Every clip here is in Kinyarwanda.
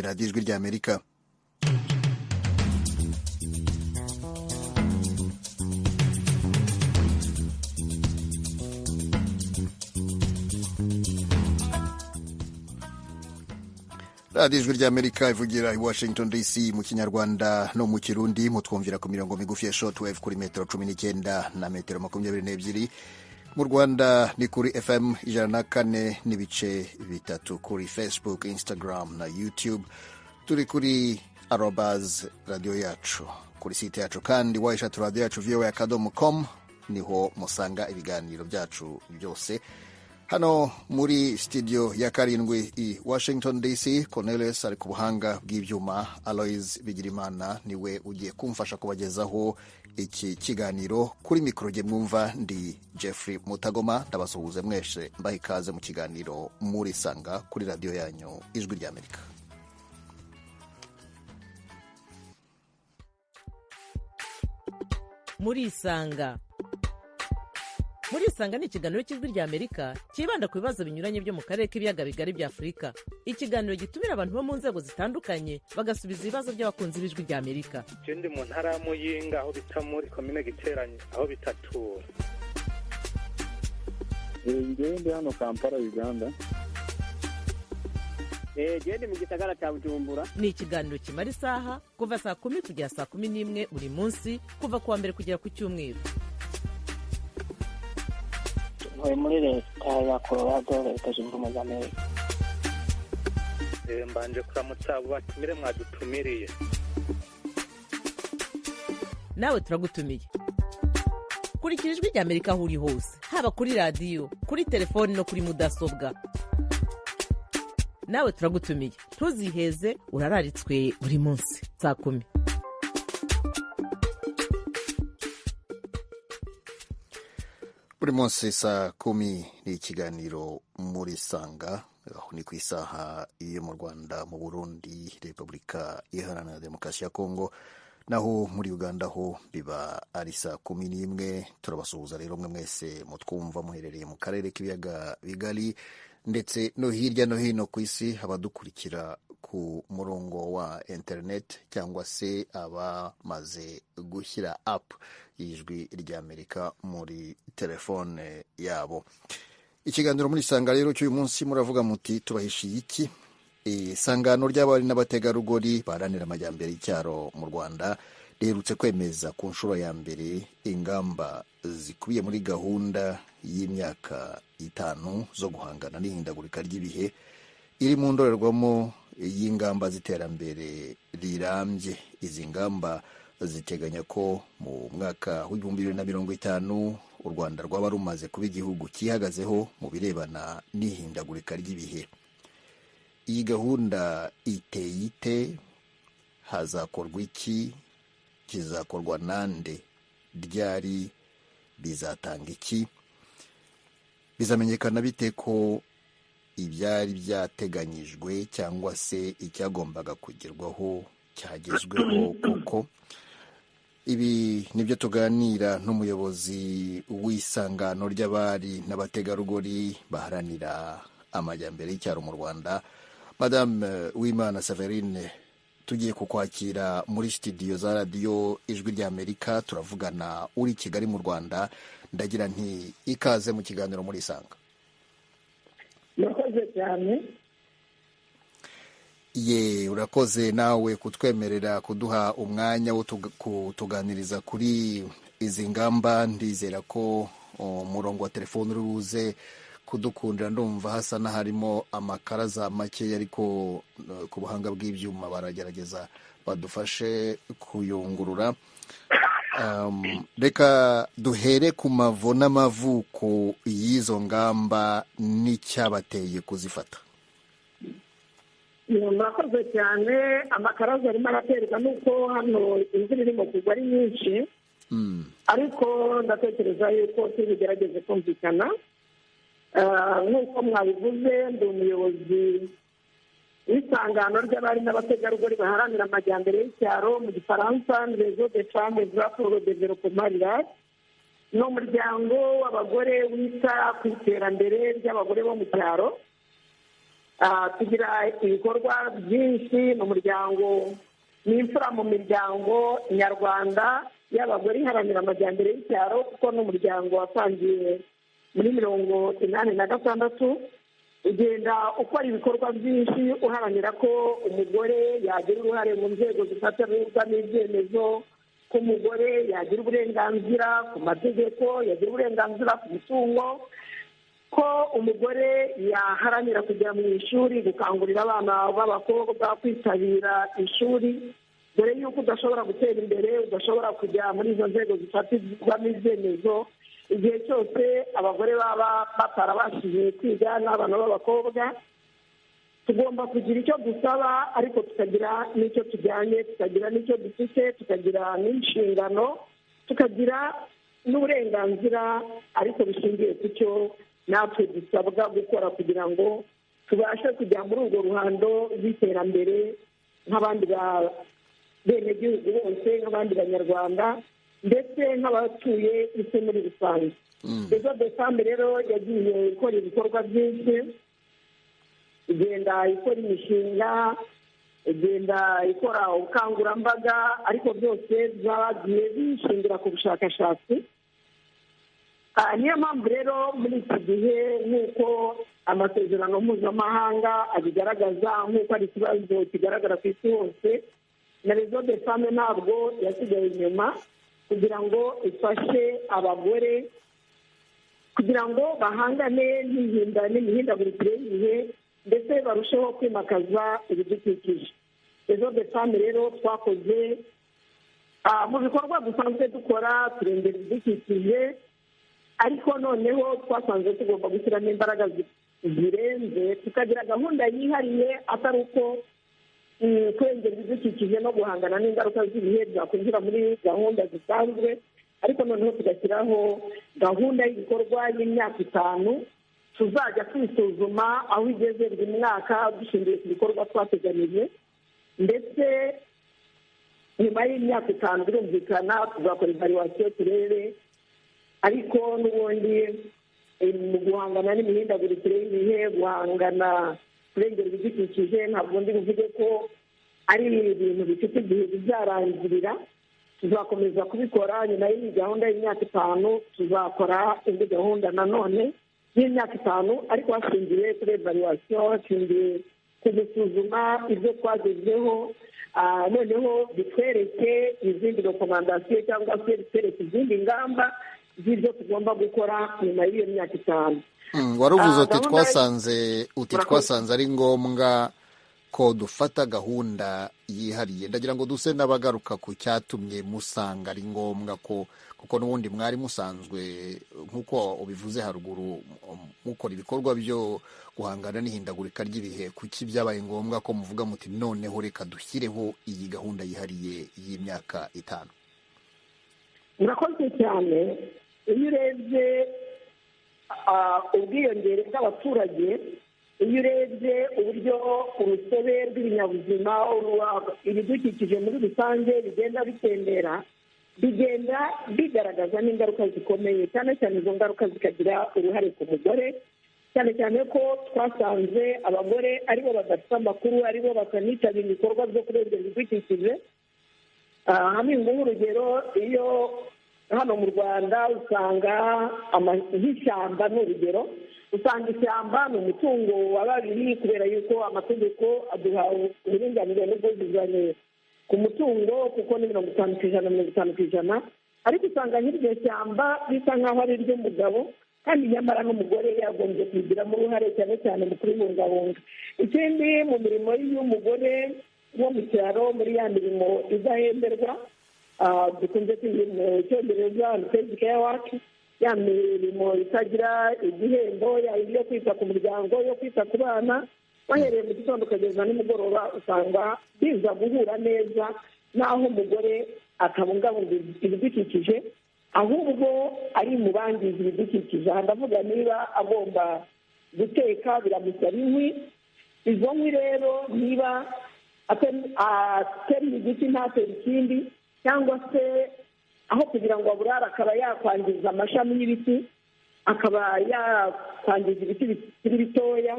radiyo ijwi ry'Amerika. radiyo ijwi ry'Amerika ivugira i Washington DC mu kinyarwanda no mu kirundi. Mutwumvira ku mirongo migufi ya shortwave kuri metero 19 na metero 22. Mu Rwanda ni kuri FM 104.3, kuri Facebook, Instagram na YouTube. Turi kuri @radio yacu, kuri site yacu kandi wayishatu radio yacu voa.com, niho musanga ibiganiro byacu byose. Hano muri studio ya 7 i Washington DC, Cornelius ari ku buhanga bw'ibyuma, Aloys Bigirimana niwe ugiye kumfasha kubagezaho iki kiganiro. Kuri mikoro je mwumva ndi Jeffrey Mutagoma, ndabasuhuze mwese, mbaha ikaze mu kiganiro muri sanga kuri radio yanyu ijwi ry'Amerika. Muri sanga ni ikiganiro cy'ijwi ry'Amerika kibanda ku bibazo binyuranye byo mu karere k'ibiyaga bigari bya Afurika. Ikiganiro gitumira abantu bo mu nzego zitandukanye bagasubiza ibibazo by'abakunzi b'ijwi ry'Amerika. Je ndi mu ntara ya Muyinga, aho bita muri commune Giteranye, aho bitatura. Ngewe ndi hano Kampala, Uganda. Je ndi mu gisagara cya Bujumbura. Ni ikiganiro kimara isaha kuva saa 10 kugera saa 11 buri munsi, kuva kuwa mbere kugera ku cyumweru. Muri leta ya Colorado, leta zunze ubumwe za Amerika. Mbanje kuramutsa abo batumire mwadutumiriye. Nawe turagutumiye. Kurikira ijwi ry'Amerika aho uri hose, haba kuri radio, kuri telefoni no kuri mudasobwa. Nawe turagutumiye, ntuziheze, urararitswe buri munsi saa 10. Buri munsi saa 10 ni ikiganiro muri sanga, aho ni ku isaha yo mu Rwanda, mu Burundi, Repubulika Iharanira Demokarasi ya Kongo, naho muri Uganda ho biba ari saa 11. Turabasuhuza rero mwe mwese mutwumva muherereye mu karere k'ibiyaga bigari ndetse no hirya no hino ku isi, abadukurikira ku murongo wa internet cyangwa se abamaze gushyira app y'ijwi ry'Amerika muri telefone yabo. Ikiganiro muri sanga rero cy'uyu munsi muravuga muti tubahishiye iki? Isangano ry'abari n'abategarugori baharanira amajyambere y'icyaro mu Rwanda riherutse kwemeza ku nshuro ya mbere ingamba zikubiye muri gahunda y'imyaka 5 zo guhangana n'ihindagurika ry'ibihe, iri mu ndorerwamo y'ingamba z'iterambere rirambye. Izi ngamba ziteganya ko mu mwaka wa 2050 u Rwanda rwaba rumaze kuba igihugu cyihagazeho mu birebana n'ihindagurika ry'ibihe. Iyi gahunda iteye ite? Hazakorwa iki? Kizakorwa nande? Ryari? Bizatanga iki? Bizamenyekana bite ko ibyari byateganyijwe cyangwa se icyagombaga kugerwaho cyagezweho koko? Ibi nibyo tuganira n'umuyobozi w'isangano ry'abari n'abategarugori baharanira amajyambere y'icyaro mu Rwanda, Madame Uwimana Severine. Tugiye kukwakira muri studio za radio ijwi ry'Amerika, turavugana uri Kigali mu Rwanda. Ndagira nti ikaze mu kiganiro muri sanga. Murakoze cyane. Urakoze nawe kutwemerera kuduha umwanya wo kutuganiriza kuri izi ngamba. Ndizera ko umurongo wa telefone uri buze kudukundira. Ndumva hasa n'aharimo amakaraza make, ariko ku buhanga bw'ibyuma baragerageza badufashe kuyungurura. Reka duhere ku mavo n'amavuko y'izo ngamba n'icyabateye kuzifata. Murakoze cyane. Amakaraza arimo araterwa n'uko hano imvura irimo kugwa ari nyinshi, ariko ndatekereza yuko tubigerageze kumvikana. Nk'uko mwabivuze, ndi umuyobozi w'isangano ry'abari n'abategarugori baharanira amajyambere y'icyaro, mu Gifaransa Réseau des femmes pour le développement rural. Ni umuryango w'abagore wita ku iterambere ry'abagore bo mu cyaro. tugira ibikorwa byinshi mu muryango, ni imfura mu miryango nyarwanda y'abagore iharanira amajyambere y'icyaro, kuko n'umuryango watangiye muri 1986, ugenda ukora ibikorwa byinshi uharanira ko umugore yagira uruhare mu nzego zifatirwa n'ibyemezo, ko umugore yagira uburenganzira ku mategeko, yagira uburenganzira ku mutungo, ko umugore yaharanira kujya mu ishuri, gukangurira abana b'abakobwa kwitabira ishuri, dore yuko udashobora gutera imbere, udashobora kujya muri izo nzego zifatirwamo ibyemezo igihe cyose abagore baba batarabashije kwiga n'abana b'abakobwa. Tugomba kugira icyo dusaba, ariko tukagira n'icyo tujyanye, tukagira n'icyo dufite, tukagira n'inshingano, tukagira n'uburenganzira, ariko bishingiye ku cyo natwe dusabwa gukora kugira ngo tubashe kujya muri urwo ruhando rw'iterambere nk'abandi benegihugu bose, nk'abandi banyarwanda, ndetse nk'abatuye isi muri rusange. ejo desambe rero yagiye ikora ibikorwa byinshi, igenda ikora imishinga, igenda ikora ubukangurambaga, ariko byose byagiye bishingira ku bushakashatsi. Niyo mpamvu rero muri iki gihe nk'uko amasezerano mpuzamahanga abigaragaza, nk'uko ari ikibazo kigaragara ku isi hose, na rezo de fame ntabwo yasigaye inyuma kugira ngo ifashe abagore kugira ngo bahangane n'imihindagurikire y'ibihe, ndetse barusheho kwimakaza ibidukikije. rezo de fame rero twakoze mu bikorwa dusanzwe dukora turengera ibidukikije, ariko noneho twasanze tugomba gushyiramo imbaraga zirenze, tukagira gahunda yihariye, atari uko kurengera ibidukikije no guhangana n'ingaruka z'ibihe byakwinjira muri gahunda zisanzwe, ariko noneho tugashyiraho gahunda y'ibikorwa y'imyaka 5, tuzajya kwisuzuma aho igeze buri mwaka dushingiye ku bikorwa twateganyije, ndetse nyuma y'imyaka 5 birumvikana tuzakora evaluation turebe, ariko n'ubundi mu guhangana n'imihindagurikire y'ibihe, guhangana kurengera ibidukikije, ntabwo ndi buvuge ko ari ibintu bifite igihe bizarangirira. Tuzakomeza kubikora. Nyuma y'iyi gahunda y'imyaka 5 tuzakora indi gahunda nanone y'imyaka 5, ariko hashingiye kuri evaluation, hashingiye ku gusuzuma ibyo twagezeho, noneho bitwereke izindi rekomandasiyo cyangwa se bitwereke izindi ngamba z'ibyo tugomba gukora nyuma y'iyo myaka 5. Waruvuze uti twasanze ari ngombwa ko dufata gahunda yihariye. Ndagira ngo duse n'abagaruka ku cyatumye musanga ari ngombwa ko, kuko n'ubundi mwari musanzwe nk'uko ubivuze haruguru mukora ibikorwa byo guhangana n'ihindagurika ry'ibihe. Kuki byabaye ngombwa ko muvuga muti noneho reka dushyireho iyi gahunda yihariye y'imyaka 5? Murakoze cyane. Iyo urebye ubwiyongere bw'abaturage, iyo urebye uburyo urusobe rw'ibinyabuzima, ibidukikije muri rusange bigenda bitembera, bigenda bigaragaza n'ingaruka zikomeye, cyane cyane izo ngaruka zikagira uruhare ku mugore, cyane cyane ko twasanze abagore aribo badafite amakuru, aribo batanitabira ibikorwa byo kurengera ibidukikije. Hamwe nk'urugero, iyo hano mu Rwanda usanga nk'ishyamba ni urugero, usanga ishyamba ni umutungo wa babiri, kubera yuko amategeko aduha uburinganire n'ubwuzuzanye ku mutungo, kuko ni 50%, ariko usanga nk'iryo shyamba bisa nk'aho ari iry'umugabo, kandi nyamara n'umugore yagombye kubigiramo uruhare, cyane cyane mu kuribungabunga. Ikindi, mu mirimo y'umugore wo mu cyaro, muri ya mirimo idahemberwa dukunze kwita mu cyongereza unpaid care work, ya mirimo itagira igihembo, yo kwita ku muryango, yo kwita ku bana, wahereye mu gitondo ukageza nimugoroba, usanga biza guhura neza n'aho umugore atabungabunga ibidukikije, ahubwo ari mu bangiza ibidukikije. Aha ndavuga niba agomba guteka biramusaba inkwi, izo nkwi rero niba atera igiti ntatera ikindi, cyangwa se aho kugira ngo aburare akaba yakwangiza amashami y'ibiti, akaba yakwangiza ibiti bikiri bitoya,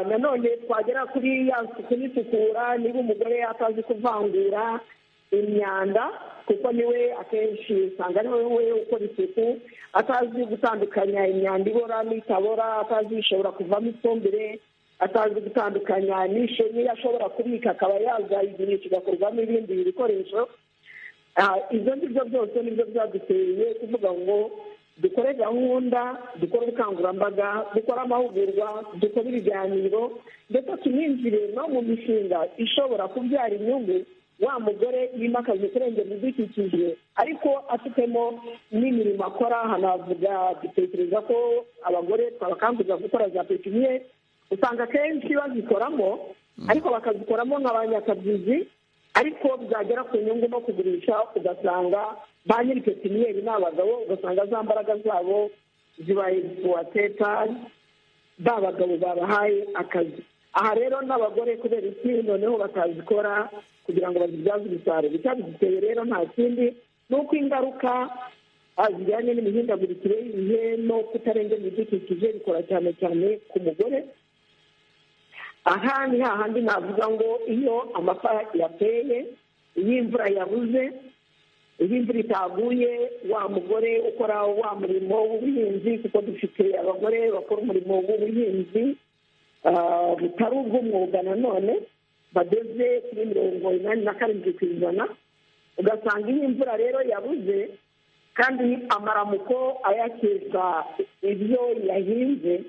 nanone twagera kuri ya suku n'isukura, niba umugore atazi kuvangura imyanda, kuko niwe akenshi usanga ari we ukora isuku, atazi gutandukanya imyanda ibora n'itabora, atazi ishobora kuvamo ifumbire, atazi gutandukanya n'iyo ashobora kubika akaba yazayigurisha igakorwamo ibindi bikoresho. Ibyo ngibyo byose nibyo byaduteye kuvuga ngo dukore gahunda, dukore ubukangurambaga, dukore amahugurwa, dukore ibiganiro, ndetse tuninjire no mu mishinga ishobora kubyara inyungu. Wa mugore yimakaza kurengera ibidukikije ariko afitemo n'imirimo akora. Hanavuga dutekereza ko abagore twabakangurira gukora za pepiniyeri, usanga akenshi bazikoramo ariko bakazikoramo nk'abanyakabyizi, ariko byagera ku nyungu no kugurisha ugasanga ba nyiri pepiniyeri ni abagabo, ugasanga za mbaraga zabo zibaye buwateta, ba bagabo babahaye akazi. Aha rero n'abagore kubera iki noneho batazikora kugira ngo bazibyaze umusaruro. Icyabiduteye rero nta kindi ni uko ingaruka zijyanye n'imihindagurikire y'ibihe no kutarengera ibidukikije bikora cyane cyane ku mugore. Aha ni hahandi navuga ngo iyo amapfa yateye, iyo imvura yabuze, iyo imvura itaguye, wa mugore ukora wa murimo w'ubuhinzi, kuko dufite abagore bakora umurimo w'ubuhinzi butari ubw'umwuga nanone bageze kuri 87%, ugasanga iyo imvura rero yabuze kandi amaramuko ayakesha ibyo yahinze,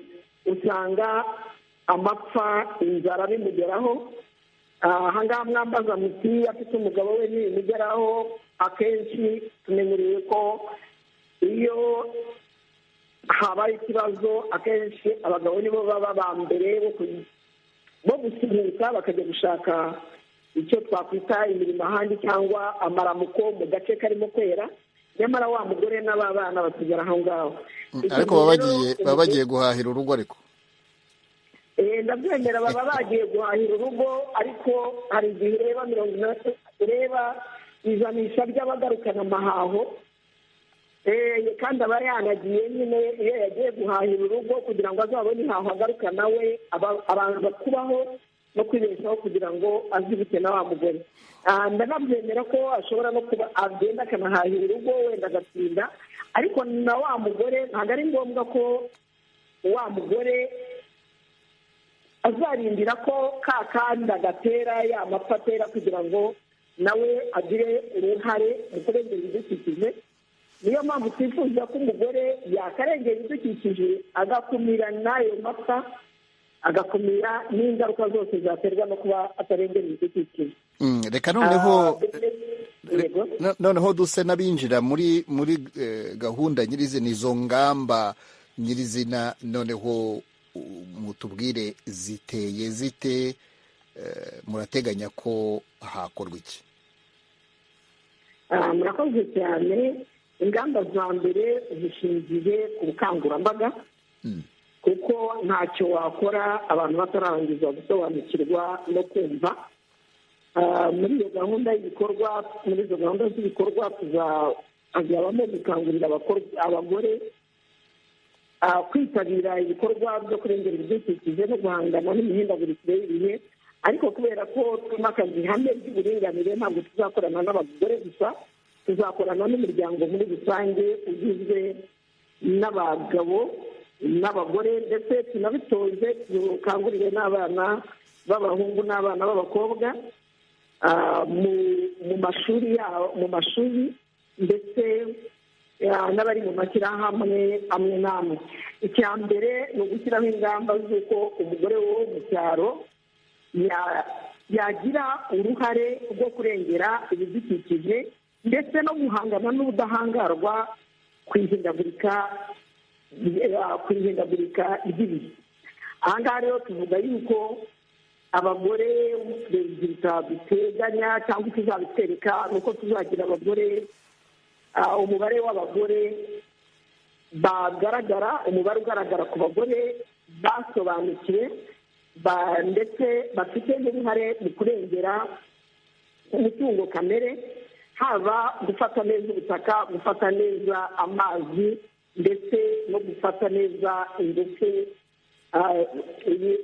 usanga amapfa, inzara bimugeraho. Aha ngaha mwambaza muti afite umugabo we n'ibimugeraho, akenshi tumenyereye ko iyo habaye ikibazo akenshi abagabo nibo baba ba mbere bo gusuhuka bakajya gushaka icyo twakwita imirimo ahandi cyangwa amaramuko mu gace karimo kwera, nyamara wa mugore n'abana basigara aho ngaho. Ariko baba bagiye guhahira urugo. Ariko ndabyemera, baba bagiye guhahira urugo, ariko hari igihe ureba ijanisha ry'abagarukana amahaho, kandi aba yanagiye nyine iyo yagiye guhahira urugo kugira ngo azabone ihaho agaruka nawe abanza kubaho no kwibeshaho kugira ngo azibuke na wa mugore. Ndanabyemera ko ashobora no kuba agenda akanahahira urugo wenda agatsinda, ariko na wa mugore ntabwo ari ngombwa ko wa mugore azarindira ko ka kandi agatera ya mapfa atera kugira ngo nawe agire uruhare mu kurengera ibidukikije. Niyo mpamvu twifuza ko umugore yakarengera ibidukikije, agakumira n'ayo mapfa, agakumira n'ingaruka zose zaterwa no kuba atarengera ibidukikije. Reka noneho duse n'abinjira muri gahunda nyirizina, izo ngamba nyirizina, noneho mutubwire ziteye zite, murateganya ko hakorwa iki? Murakoze cyane. Ingamba za mbere zishingiye ku bukangurambaga, kuko ntacyo wakora abantu batararangiza gusobanukirwa no kumva. Muri iyo gahunda y'ibikorwa, muri izo gahunda z'ibikorwa tuzabamo gukangurira abagore kwitabira ibikorwa byo kurengera ibidukikije no guhangana n'imihindagurikire y'ibihe. Ariko kubera ko twimakaza ihame ry'uburinganire, ntabwo tuzakorana n'abagore gusa, tuzakorana n'imiryango muri rusange ugizwe n'abagabo n'abagore, ndetse tunabitoze dukangurire n'abana b'abahungu n'abana b'abakobwa mu mashuri ndetse n'abari mu mashyirahamwe amwe n'amwe. Icya mbere ni ugushyiraho ingamba z'uko umugore wo mu cyaro yagira uruhare rwo kurengera ibidukikije ndetse no guhangana n'ubudahangarwa ku ihindagurika ry'ibihe. Aha ngaha rero tuvuga yuko abagore perezida duteganya cyangwa tuzabitwereka ni uko tuzagira abagore, umubare w'abagore bagaragara, umubare ugaragara ku bagore basobanukiwe ndetse bafite n'uruhare mu kurengera umutungo kamere, haba gufata neza ubutaka, gufata neza amazi, ndetse no gufata neza ingufu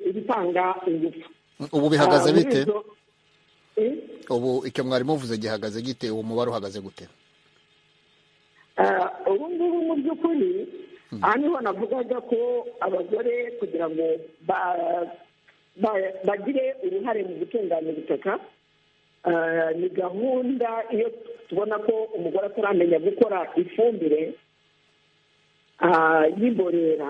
ibitanga ingufu. ubu bihagaze bite? Ubu icyo mwari muvuze gihagaze gite? uwo mubare uhagaze gute? ubu ngubu mu by'ukuri aha niho navugaga ko abagore kugira ngo bagire uruhare mu gutunganya ubutaka, ni gahunda iyo tubona ko umugore ataramenya gukora ifumbire y'imborera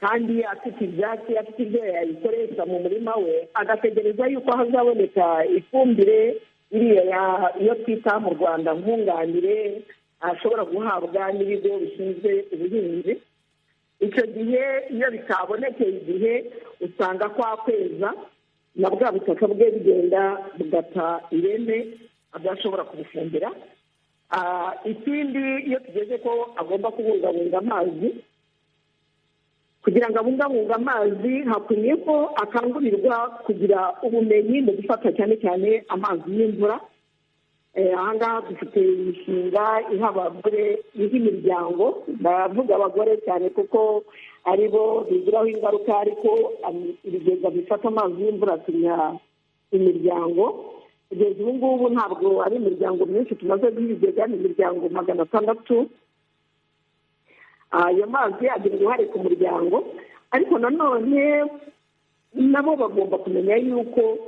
kandi afite ibyatsi, afite ibyo yayikoresha mu murima we, agategereza yuko hazaboneka ifumbire iriya iyo twita mu Rwanda nkunganire ashobora guhabwa n'ibigo bishinzwe ubuhinzi. Icyo gihe iyo bitabonekeye igihe usanga kwa kweza na bwa butaka bwe bugenda bugata ireme adashobora kubufumbira. Ikindi iyo tugeze ko agomba kubungabunga amazi, kugira ngo abungabunge amazi hakwiye ko akangurirwa kugira ubumenyi mu gufata cyane cyane amazi y'imvura. Aha ngaha dufite imishinga iha abagore, iha imiryango, ndavuga abagore cyane kuko ari bo bigiraho ingaruka, ariko ibigega bifata amazi y'imvura turiha imiryango. Kugeza ubu ngubu ntabwo ari imiryango myinshi tumaze guha ibigega, ni imiryango 600. Ayo mazi agira uruhare ku muryango, ariko nanone nabo bagomba kumenya yuko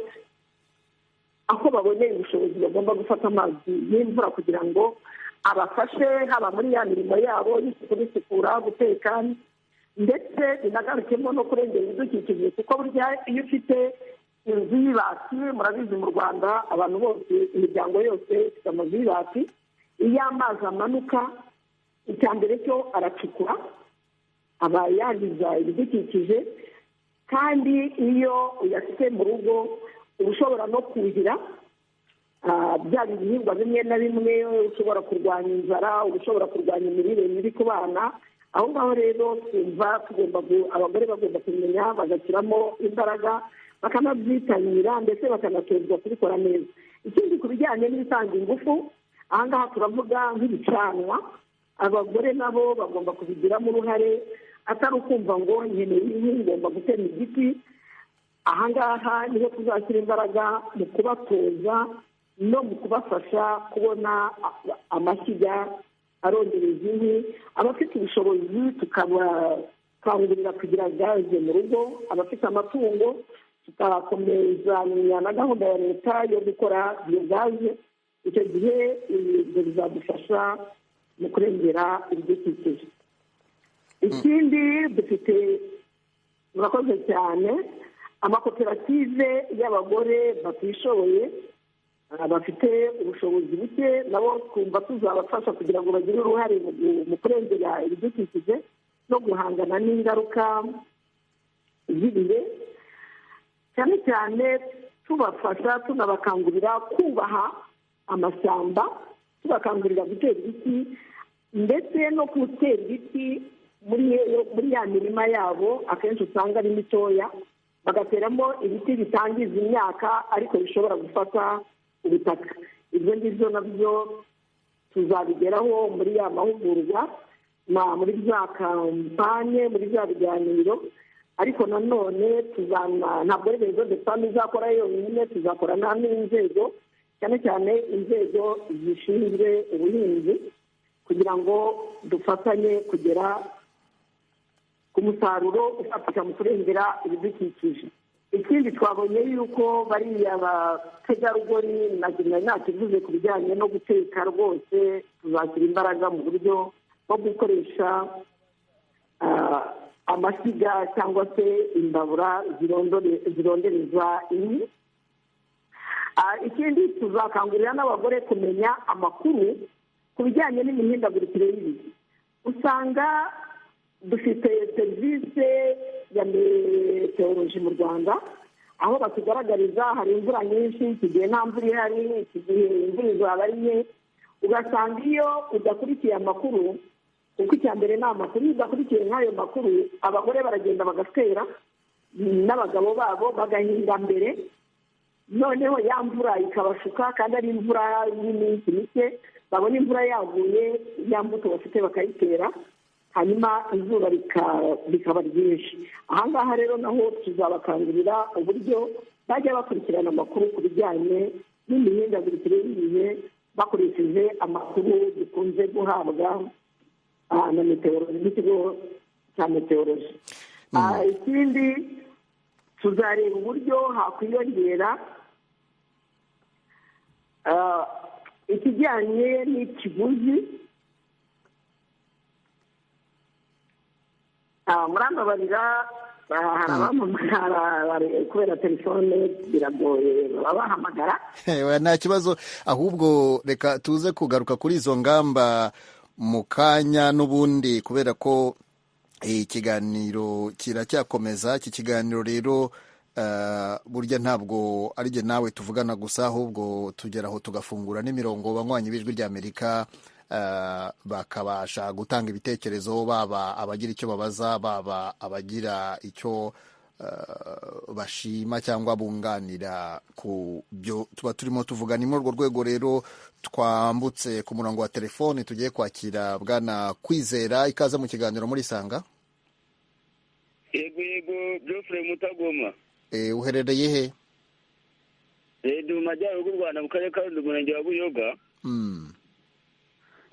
aho baboneye ubushobozi bagomba gufata amazi y'imvura kugira ngo abafashe haba muri ya mirimo yabo y'isuku n'isukura, guteka, ndetse binagarukemo no kurengera ibidukikije, kuko burya iyo ufite inzu y'ibati, murabizi mu Rwanda abantu bose, imiryango yose ifite amazu y'ibati, iyo amazi amanuka icya mbere cyo aracukura, aba yangiza ibidukikije, kandi iyo uyafite mu rugo uba ushobora no kuhira byaba ibihingwa bimwe na bimwe, ushobora kurwanya inzara, uba ushobora kurwanya imirire mibi ku bana. Aho ngaho rero twumva abagore bagomba kumenya, bagashyiramo imbaraga, bakanabyitabira ndetse bakanatozwa kubikora neza. Ikindi ku bijyanye n'ibitanga ingufu, aha ngaha turavuga nk'ibicanwa, abagore nabo bagomba kubigiramo uruhare, atari ukumva ngo nkeneye inkwi ngomba gutema igiti. Aha ngaha niho tuzashyira imbaraga mu kubatoza no mu kubafasha kubona amashyiga arondereza inkwi. Abafite ubushobozi tukabakangurira kugira gaze mu rugo, abafite amatungo tukakomezanya na gahunda ya leta yo gukora biyogaze. Icyo gihe ibyo bizadufasha mu kurengera ibidukikije. Ikindi dufite, murakoze cyane, amakoperative y'abagore batishoboye bafite ubushobozi buke, nabo twumva tuzabafasha kugira ngo bagire uruhare mu kurengera ibidukikije no guhangana n'ingaruka z'ibihe, cyane cyane tubafasha tunabakangurira kubaha amashyamba, tubakangurira gutera ibiti, ndetse no gutera ibiti muri ya mirima yabo akenshi usanga ari mitoya, bagateramo ibiti bitangiza imyaka ariko bishobora gufata ubutaka. Ibyo ngibyo nabyo tuzabigeraho muri ya mahugurwa, muri za kampanye, muri za biganiro. Ariko nanone ntabwo ari rezo de fami izakora yonyine, tuzakorana n'inzego, cyane cyane inzego zishinzwe ubuhinzi, kugira ngo dufatanye kugera ku musaruro ufatika mu kurengera ibidukikije. Ikindi twabonye yuko bariya bategarugori, nakivuze ku bijyanye no guteka rwose, tuzashyira imbaraga mu buryo bwo gukoresha amashyiga cyangwa se imbabura zirondereza inkwi. Ikindi tuzakangurira n'abagore kumenya amakuru ku bijyanye n'imihindagurikire y'ibihe. Usanga dufite serivisi ya meteoroloji mu Rwanda, aho batugaragariza hari imvura nyinshi, iki gihe nta mvura ihari, iki gihe imvura izaba ari nke. Ugasanga iyo udakurikiye amakuru, kuko icya mbere ni amakuru, iyo udakurikiye nk'ayo makuru, abagore baragenda bagatera n'abagabo babo bagahinga mbere, noneho ya mvura ikabashuka kandi ari imvura y'iminsi mike, babona imvura yaguye, ya mbuto bafite bakayitera, hanyuma izuba bikaba ryinshi. Ahangaha rero naho tuzabakangurira uburyo bajya bakurikirana amakuru ku bijyanye n'imihindagurikire y'ibihe bakoresheje amakuru dukunze guhabwa na meteoroloji n'ikigo cya meteoroloji. Ikindi tuzareba uburyo hakwiyongera ikijyanye n'ikiguzi. Murambabarira hari abampamagara kubera telefone biragoye babahamagara. Nta kibazo, ahubwo reka tuze kugaruka kuri izo ngamba mu kanya n'ubundi, kubera ko ikiganiro kiracyakomeza. Iki kiganiro rero burya ntabwo ari jye nawe tuvugana gusa, ahubwo tugeraho tugafungura n'imirongo banywanyi b'ijwi ry'Amerika bakabasha gutanga ibitekerezo, baba abagira icyo babaza, baba abagira icyo bashima cyangwa bunganira ku byo tuba turimo tuvuga. Ni muri urwo rwego rero twambutse ku murongo wa telefoni, tugiye kwakira Bwana Kwizera. Ikaze mu kiganiro muri Sanga. Yego Geoffrey Mutagoma. Uherereye he? Ndi mu majyaruguru y'u Rwanda, mu karere ka Rulindo, umurenge wa Buyoga.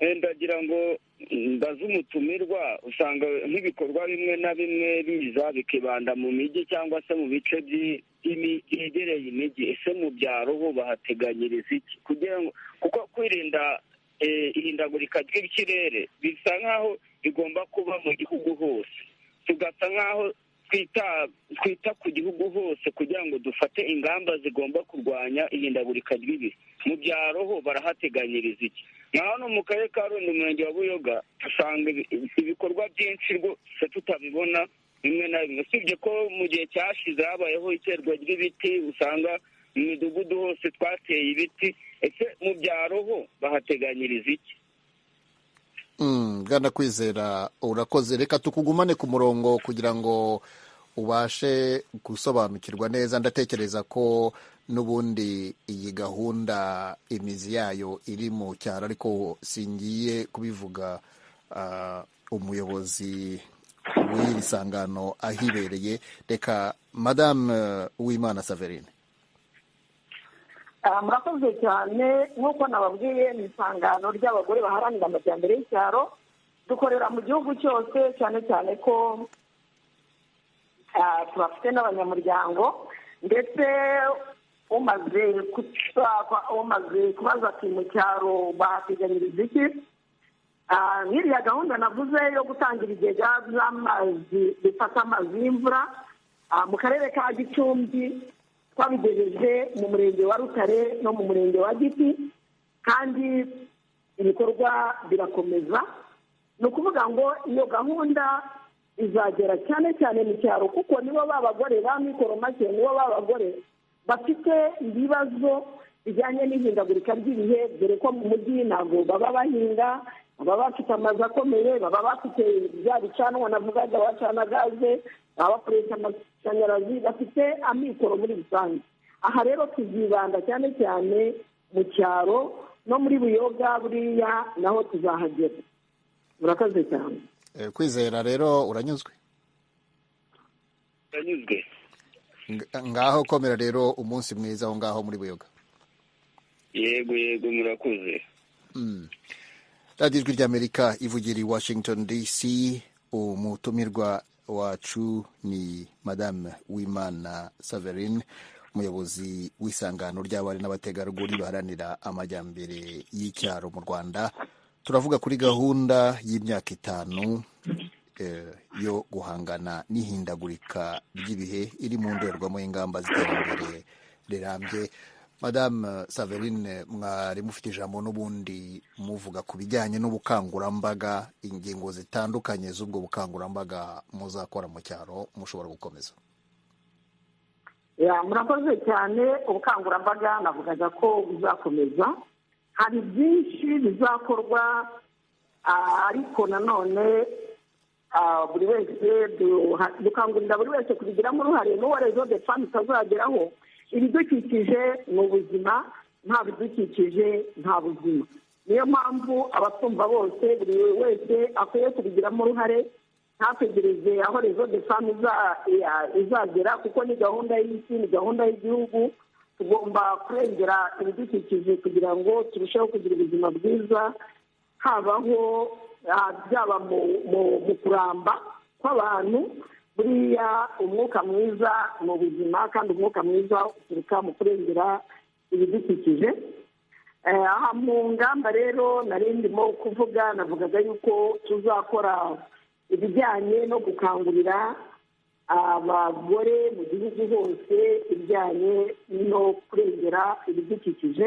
Ndagira ngo mbaze umutumirwa, usanga nk'ibikorwa bimwe na bimwe biza bikibanda mu mijyi cyangwa se mu bice byegereye imijyi. Ese mu byaro ho bahateganyiriza iki kugira ngo, kuko kwirinda ihindagurika ry'ikirere bisa nk'aho bigomba kuba mu gihugu hose, tugasa nk'aho twita ku gihugu hose kugira ngo dufate ingamba zigomba kurwanya ihindagurika ry'ibihe. Mu byaro ho barahateganyiriza iki? Nka hano mu karere ka Rulindo, umurenge wa Buyoga, usanga ibikorwa byinshi rwose tutabibona bimwe na bimwe, usibye ko mu gihe cyashize habayeho iterwa ry'ibiti, usanga mu midugudu hose twateye ibiti. Ese mu byaro ho bahateganyiriza iki? Bwana Kwizera, urakoze. Reka tukugumane ku murongo kugira ngo ubashe gusobanukirwa neza. Ndatekereza ko n'ubundi iyi gahunda imizi yayo iri mu cyaro, ariko singiye kubivuga umuyobozi w'iri sangano ahibereye. Reka Madame Uwimana Saverine. Murakoze cyane. Nk'uko nababwiye, ni isangano ry'abagore baharanira amajyambere y'icyaro. Dukorera mu gihugu cyose, cyane cyane ko tubafite n'abanyamuryango, ndetse umaze kubaza ati mu cyaro bahateganyiriza iki. Nk'iriya gahunda navuze yo gutanga ibigega by'amazi bifata amazi y'imvura mu karere ka Gicumbi, twabigejeje mu murenge wa Rutare no mu murenge wa Giti, kandi ibikorwa birakomeza. Ni ukuvuga ngo iyo gahunda izagera cyane cyane mu cyaro, kuko nibo b'abagore ba mikoro make, nibo b'abagore bafite ibibazo bijyanye n'ihindagurika ry'ibihe, dore ko mu mujyi ntabwo baba bahinga, baba bafite amazu akomeye, baba bafite bya bicanwa navugaga, bacana gaze, baba bakoresha amashanyarazi, bafite amikoro muri rusange. Aha rero tuzibanda cyane cyane mu cyaro, no muri Buyoga buriya naho tuzahagera. Murakoze cyane. Kwizera rero, uranyuzwe? Uranyuzwe. Ngaho komera rero, umunsi mwiza aho ngaho muri Buyoga. Yego murakoze. Radio Ijwi ry'Amerika ivugira i Washington DC. Umutumirwa wacu ni Madame Uwimana Saverine, umuyobozi w'isangano ry'abari n'abategarugori baharanira amajyambere y'icyaro mu Rwanda. Turavuga kuri gahunda y'imyaka 5 yo guhangana n'ihindagurika ry'ibihe iri mu ndorerwamo y'ingamba z'iterambere rirambye. Madame Saverine, mwari mufite ijambo n'ubundi muvuga ku bijyanye n'ubukangurambaga, ingingo zitandukanye z'ubwo bukangurambaga muzakora mu cyaro, mushobora gukomeza. Murakoze cyane. Ubukangurambaga navugaga ko buzakomeza, hari byinshi bizakorwa, ariko nanone buri wese dukangurira buri wese kubigiramo uruhare, n'uwo rezo de fami itazageraho. Ibidukikije ni ubuzima, nta bidukikije nta buzima. niyo mpamvu abatwumva bose buri wese akwiye kubigiramo uruhare, ntategereze aho rezo de femme izagera, kuko ni gahunda y'isi, ni gahunda y'igihugu. Tugomba kurengera ibidukikije kugira ngo turusheho kugira ubuzima bwiza, habaho byaba mu kuramba kw'abantu. Buriya umwuka mwiza mu buzima, kandi umwuka mwiza uturuka mu kurengera ibidukikije. Aha mu ngamba rero nari ndimo kuvuga, navugaga yuko tuzakora ibijyanye no gukangurira abagore mu gihugu hose ibijyanye no kurengera ibidukikije,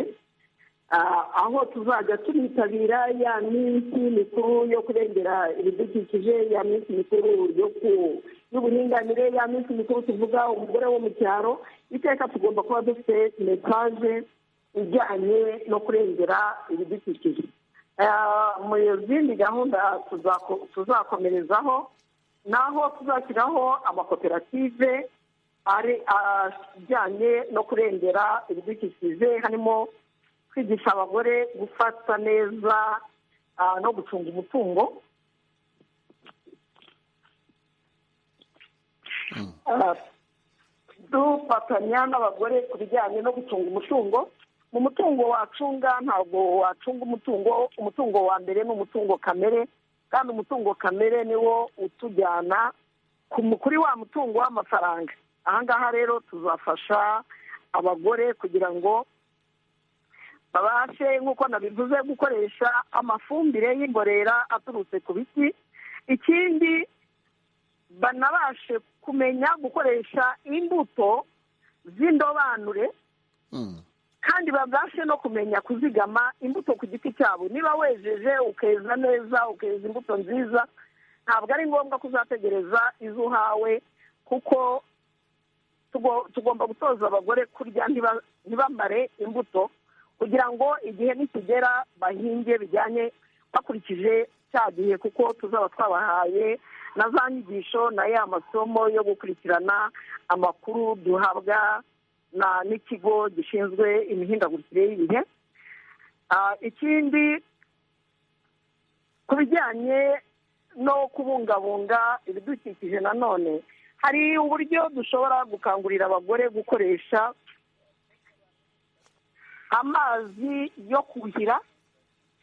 aho tuzajya tunitabira ya minsi mikuru yo kurengera ibidukikije, ya minsi mikuru y'uburinganire, ya minsi mikuru tuvuga umugore wo mu cyaro. Iteka tugomba kuba dufite mesaje ijyanye no kurengera ibidukikije. Mu zindi gahunda tuzakomerezaho, naho tuzashyiraho amakoperative ajyanye no kurengera ibidukikije, harimo kwigisha abagore gufata neza no gucunga umutungo, dufatanya n'abagore ku bijyanye no gucunga umutungo. Mu mutungo wacunga ntabwo wacunga umutungo wa mbere ni umutungo kamere, kandi umutungo kamere niwo utujyana kuri wa mutungo w'amafaranga. Aha ngaha rero tuzafasha abagore kugira ngo babashe, nk'uko nabivuze, gukoresha amafumbire y'imborera aturutse ku biti. Ikindi, banabashe kumenya gukoresha imbuto z'indobanure, kandi babashe no kumenya kuzigama imbuto ku giti cyabo. Niba wejeje ukeza neza, ukeza imbuto nziza, ntabwo ari ngombwa kuzategereza izo uhawe, kuko tugomba gutoza abagore kurya ntibamare imbuto, kugira ngo igihe nikigera bahinge bijyanye bakurikije cya gihe, kuko tuzaba twabahaye na za nyigisho na ya masomo yo gukurikirana amakuru duhabwa n'ikigo gishinzwe imihindagurikire y'ibihe. Ikindi, ku bijyanye no kubungabunga ibidukikije, nanone hari uburyo dushobora gukangurira abagore gukoresha amazi yo kuhira,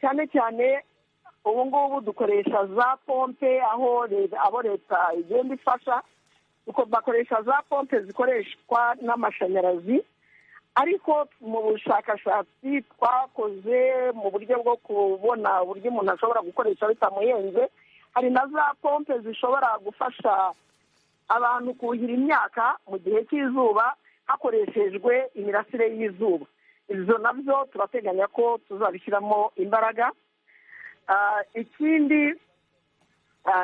cyane cyane ubu ngubu dukoresha za pompe, aho abo leta igenda ifasha, bakoresha za pompe zikoreshwa n'amashanyarazi. Ariko mu bushakashatsi twakoze mu buryo bwo kubona uburyo umuntu ashobora gukoresha bitamuhenze, hari na za pompe zishobora gufasha abantu kuhira imyaka mu gihe cy'izuba hakoreshejwe imirasire y'izuba. Izo nabyo turateganya ko tuzabishyiramo imbaraga. Ikindi,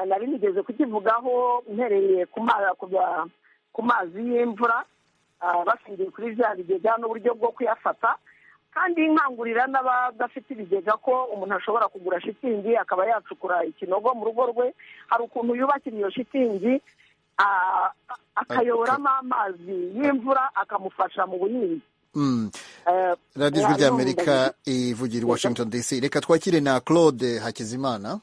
nari nigeze kukivugaho mpereye ku mazi y'imvura, bashingiye kuri bya bigega n'uburyo bwo kuyafata, kandi nkangurira n'abadafite ibigega ko umuntu ashobora kugura shitingi akaba yacukura ikinogo mu rugo rwe. Hari ukuntu yubakira iyo shitingi akayoboramo amazi y'imvura akamufasha mu buhinzi. radiyo ijwi ry'amerika ivugira i Washington DC. Reka twakire na Claude Hakizimana.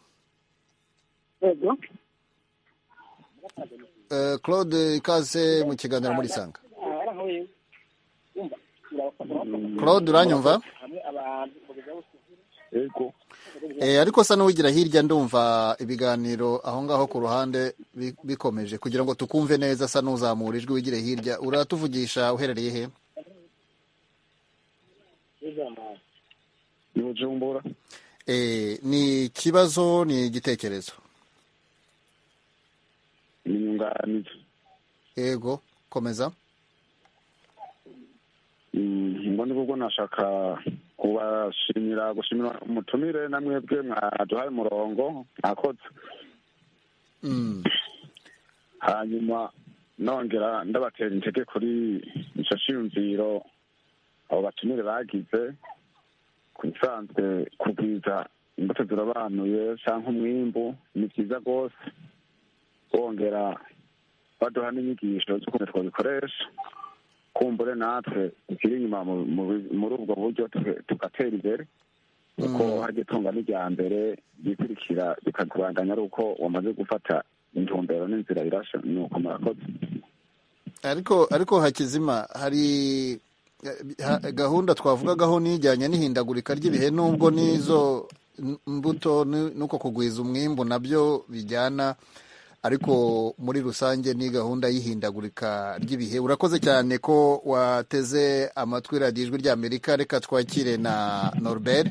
Claude, ikaze mu kiganiro muri Sanga. Claude, uranyumva? Ariko sa n'uwigira hirya, ndumva ibiganiro aho ngaho ku ruhande bikomeje, kugira ngo tukumve neza. Sa n'uzamura ijwi, wigire hirya. Uratuvugisha uherereye he? Ni Bujumbura. Ni ikibazo, ni igitekerezo? Ni inyunganizi. Yego, komeza. Mbona ubwo nashaka gushimira umutumire na mwebwe mwaduhaye umurongo akoze. Hanyuma nongera ndabatera intege kuri icyo cyiyumviro abo batumire bagize, ku bisanzwe kugwiza imbuto zirabanuye cyangwa umwimbu ni byiza rwose. Bongera baduha n'inyigisho z'ukuntu twabikoresha, kumbure natwe tukiri inyuma muri ubwo buryo tugatera imbere. kuko harya itunga n'irya mbere bikurikira bikakubandanya ari uko wamaze gufata intumbero n'inzira irasha. ni uko murakoze. ariko Hakizima, hari gahunda twavugagaho n'ijyanye n'ihindagurika ry'ibihe, nubwo n'izo mbuto nuko kugwiza umwimbu nabyo bijyana, ariko muri rusange ni gahunda y'ihindagurika ry'ibihe. Urakoze cyane ko wateze amatwi radiyo Ijwi ry'Amerika. Reka twakire na Norbert.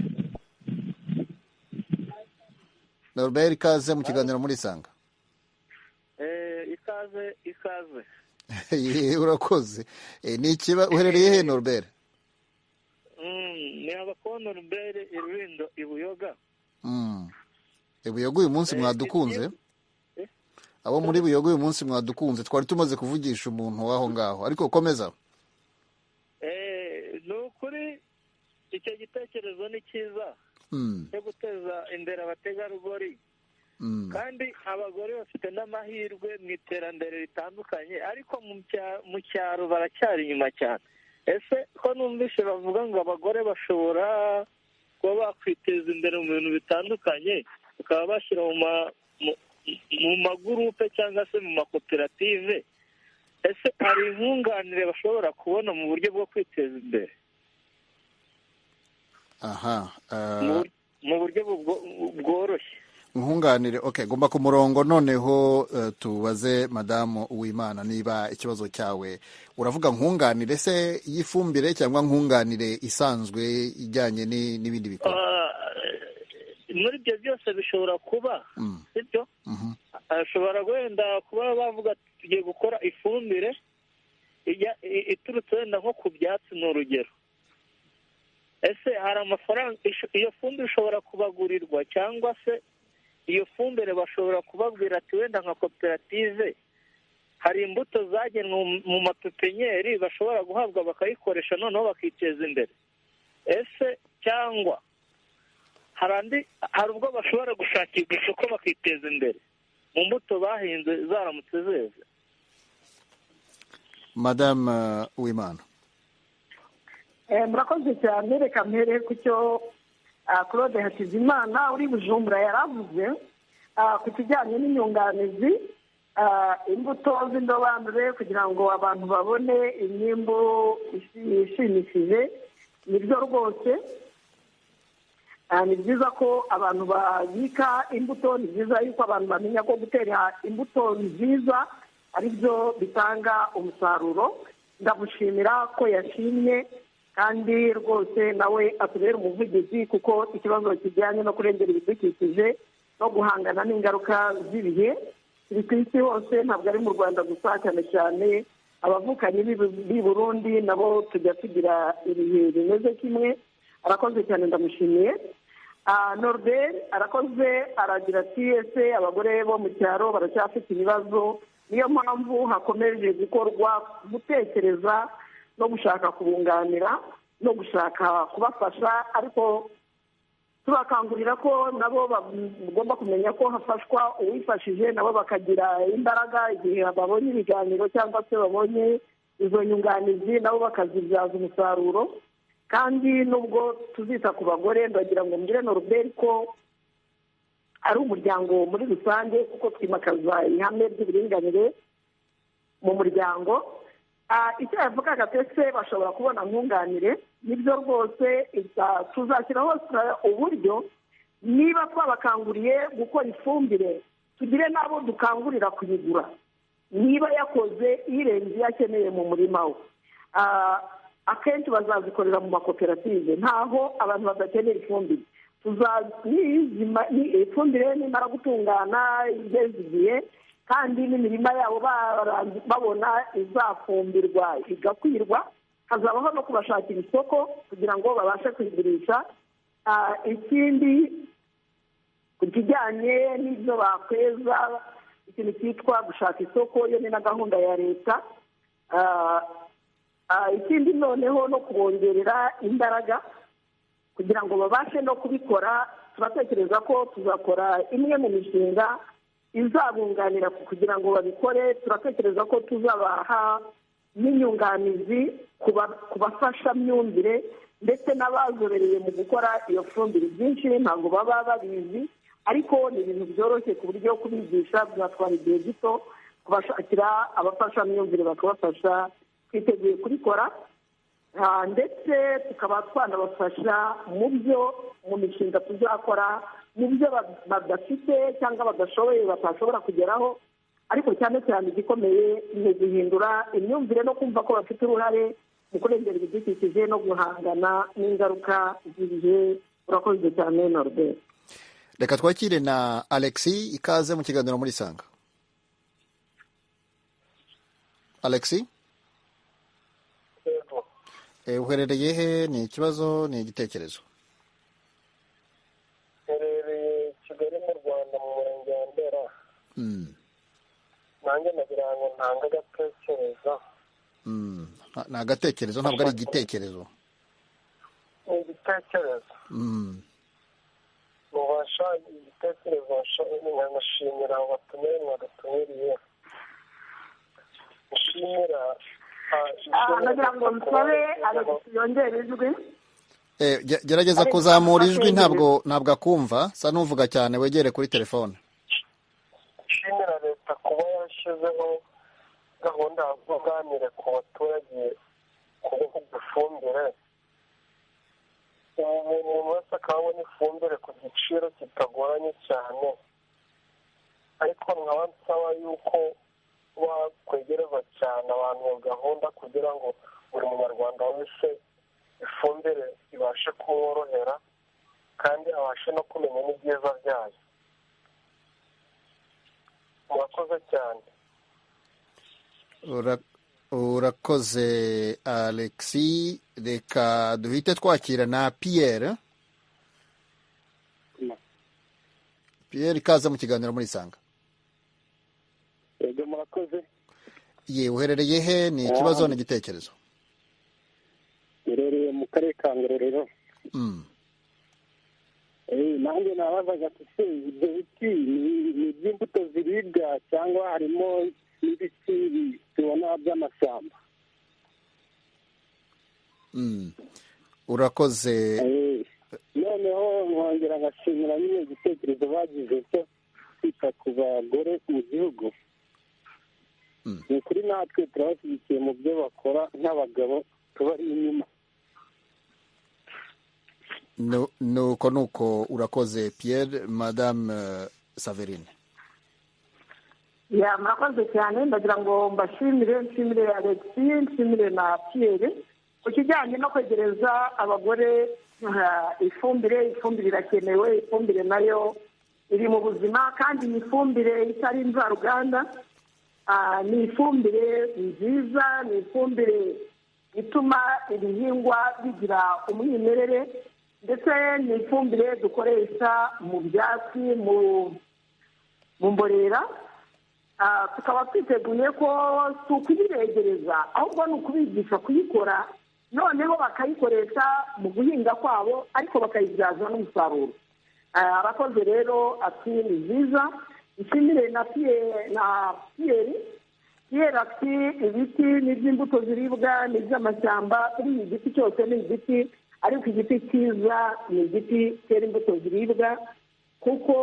Norbert, ikaze mu kiganiro muri Sanga. ikaze urakoze. Uherereye he Norbert? ni abakobwa Norbert Irulindo Ibuyoga. Ibuyoga uyu munsi mwadukunze. Abo muri Buyoga uyu munsi mwadukunze, twari tumaze kuvugisha umuntu w'aho ngaho, ariko komeza. Ni ukuri icyo gitekerezo ni cyiza cyo guteza imbere abategarugori, kandi abagore bafite n'amahirwe mu iterambere ritandukanye, ariko mu cyaro baracyari inyuma cyane. Ese ko numvise bavuga ngo abagore bashobora kuba bakwiteza imbere mu bintu bitandukanye, bakaba bashyira mu magurupe cyangwa se mu makoperative, ese hari inkunganire bashobora kubona mu buryo bwo kwiteza imbere? Mu buryo bworoshye. Nkunganire. Okay, gomba ku murongo noneho. Tubaze Madamu Uwimana niba ikibazo cyawe uravuga nkunganire se y'ifumbire cyangwa nkunganire isanzwe ijyanye n'ibindi bikorwa. Muri ibyo byose bishobora kuba sibyo. Ashobora wenda kuba bavuga tugiye gukora ifumbire iturutse wenda nko ku byatsi, ni urugero. Ese hari amafaranga iyo fumbire ishobora kubagurirwa, cyangwa se iyo fumbire bashobora kubabwira ati wenda nka koperative hari imbuto zagenwe mu mapepenyeri bashobora guhabwa bakayikoresha noneho bakiteza imbere? Ese cyangwa hari ubwo bashobora gushakirwa isoko bakiteza imbere mu mbuto bahinze zaramutse zeze? Madame Uwimana. Murakoze cyane. Reka mpere ku cyo Claude Hakizimana uri Bujumbura yaravuze ku kijyanye n'inyunganizi, imbuto z'indobanure kugira ngo abantu babone imyimbu ishimishije. Nibyo rwose, ni byiza ko abantu babika imbuto, ni byiza yuko abantu bamenya ko gutera imbuto nziza ari byo bitanga umusaruro. Ndamushimira ko yashimye, kandi rwose nawe atubera umuvugizi, kuko ikibazo kijyanye no kurengera ibidukikije no guhangana n'ingaruka z'ibihe kiri ku isi hose, ntabwo ari mu Rwanda gusa. Cyane cyane abavukanyi b'i Burundi nabo tujya tugira ibihe bimeze kimwe. Arakoze cyane, ndamushimiye. Norbert arakoze, aragira ati ese abagore bo mu cyaro baracyafite ibibazo. Niyo mpamvu hakomeje gukorwa gutekereza no gushaka kubunganira no gushaka kubafasha, ariko tubakangurira ko nabo bagomba kumenya ko hafashwa uwifashije, nabo bakagira imbaraga igihe babonye ibiganiro cyangwa se babonye izo nyunganizi, nabo bakazibyaza umusaruro. Kandi nubwo tuzita ku bagore, ndagira ngo mbwire Norbert ko ari umuryango muri rusange, kuko twimakaza ihame ry'uburinganire mu muryango. Icyo yavugaga ese bashobora kubona nkunganire, nibyo rwose. Tuzashyiraho uburyo, niba twabakanguriye gukora ifumbire, tugire n'abo dukangurira kuyigura niba yakoze irenze iyo akeneye mu murima we. Akenshi bazazikorera mu makoperative, ntaho abantu badakenera ifumbire. Ifumbire nimara gutungana igeze igihe, kandi n'imirima yabo babona izafumbirwa igakwirwa, hazabaho no kubashakira isoko kugira ngo babashe kuyigurisha. Ikindi ku kijyanye n'ibyo bakweza, ikintu cyitwa gushaka isoko, iyo ni na gahunda ya leta. Ikindi noneho no kubongerera imbaraga kugira ngo babashe no kubikora. Turatekereza ko tuzakora imwe mu mishinga izabunganira kugira ngo babikore. Turatekereza ko tuzabaha n'inyunganizi ku bafashamyumvire ndetse n'abazobereye mu gukora iyo fumbire byinshi ntabwo baba babizi, ariko ni ibintu byoroshye ku buryo kubigisha byatwara igihe gito, kubashakira abafashamyumvire bakabafasha twiteguye kubikora, ndetse tukaba twanabafasha mu mishinga tuzakora mu byo badafite cyangwa badashoboye batashobora kugeraho, ariko cyane cyane igikomeye ni guhindura imyumvire no kumva ko bafite uruhare mu kurengera ibidukikije no guhangana n'ingaruka z'ibihe. Urakoze cyane Norbert. Reka twakire na Alexis, ikaze mu kiganiro muri Sanga. Alexis, uherereye he? Ni ikibazo, ni igitekerezo? Uherereye Kigali mu Rwanda mu murenge wa Ndera. Nanjye nagira ngo ntanga agatekerezo. Ni agatekerezo, ntabwo ari igitekerezo. Ni igitekerezo. Mubasha igitekerezo nkashimira abatumire mwadutumiriye. Nshimira nagira ngo nsabe yongere ijwi. Gerageza kuzamura ijwi, ntabwo akumva, sa n'uvuga cyane, wegere kuri telefone. Nshimira leta kuba yashyizeho gahunda yo kuganira ku baturage ku ifumbire. Umuntu wese akabona ifumbire ku giciro kitagoranye cyane, ariko nkaba nsaba yuko bakwegereza cyane abantu iyo gahunda kugira ngo buri munyarwanda wese ifumbire ibashe kumworohera kandi abashe no kumenya n'ibyiza byayo. Murakoze cyane. Urakoze Alexis. Reka duhite twakira na Pierre. Pierre, ikaze mu kiganiro muri Sanga. Yego murakoze. Uherereye he? Ni ikibazo, ni igitekerezo? Uherereye mu karere ka Ngororero. Nanjye nabazaga ati ibyo biti ni iby'imbuto ziribwa cyangwa harimo n'ibiti tubona by'amashyamba? Urakoze. Noneho nkongera ngashimira nyine igitekerezo bagize cyo kwita ku bagore mu gihugu. Ni kuri natwe turabashyigikiye mu byo bakora nk'abagabo tubari inyuma. Nuko urakoze Pierre. Madame Saverine. Murakoze cyane, ndagira ngo nshimire Alexis, nshimire na Pierre ku kijyanye no kwegereza abagore ifumbire. Ifumbire irakenewe, ifumbire nayo iri mu buzima, kandi ni ifumbire itari imvaruganda, ni ifumbire nziza, ni ifumbire ituma ibihingwa bigira umwimerere, ndetse ni ifumbire dukoresha mu byatsi, mu mborera. Tukaba twiteguye ko si ukuyiregereza, ahubwo ni ukubigisha kuyikora, noneho bakayikoresha mu guhinga kwabo, ariko bakayibyaza n'umusaruro. Abakozi rero ati ni nziza. Nshimire na Pierre. Pierre ati ibiti ni iby'imbuto ziribwa, ni iby'amashyamba. Kuri iki giti cyose ni igiti, ariko igiti cyiza ni igiti cyera imbuto ziribwa, kuko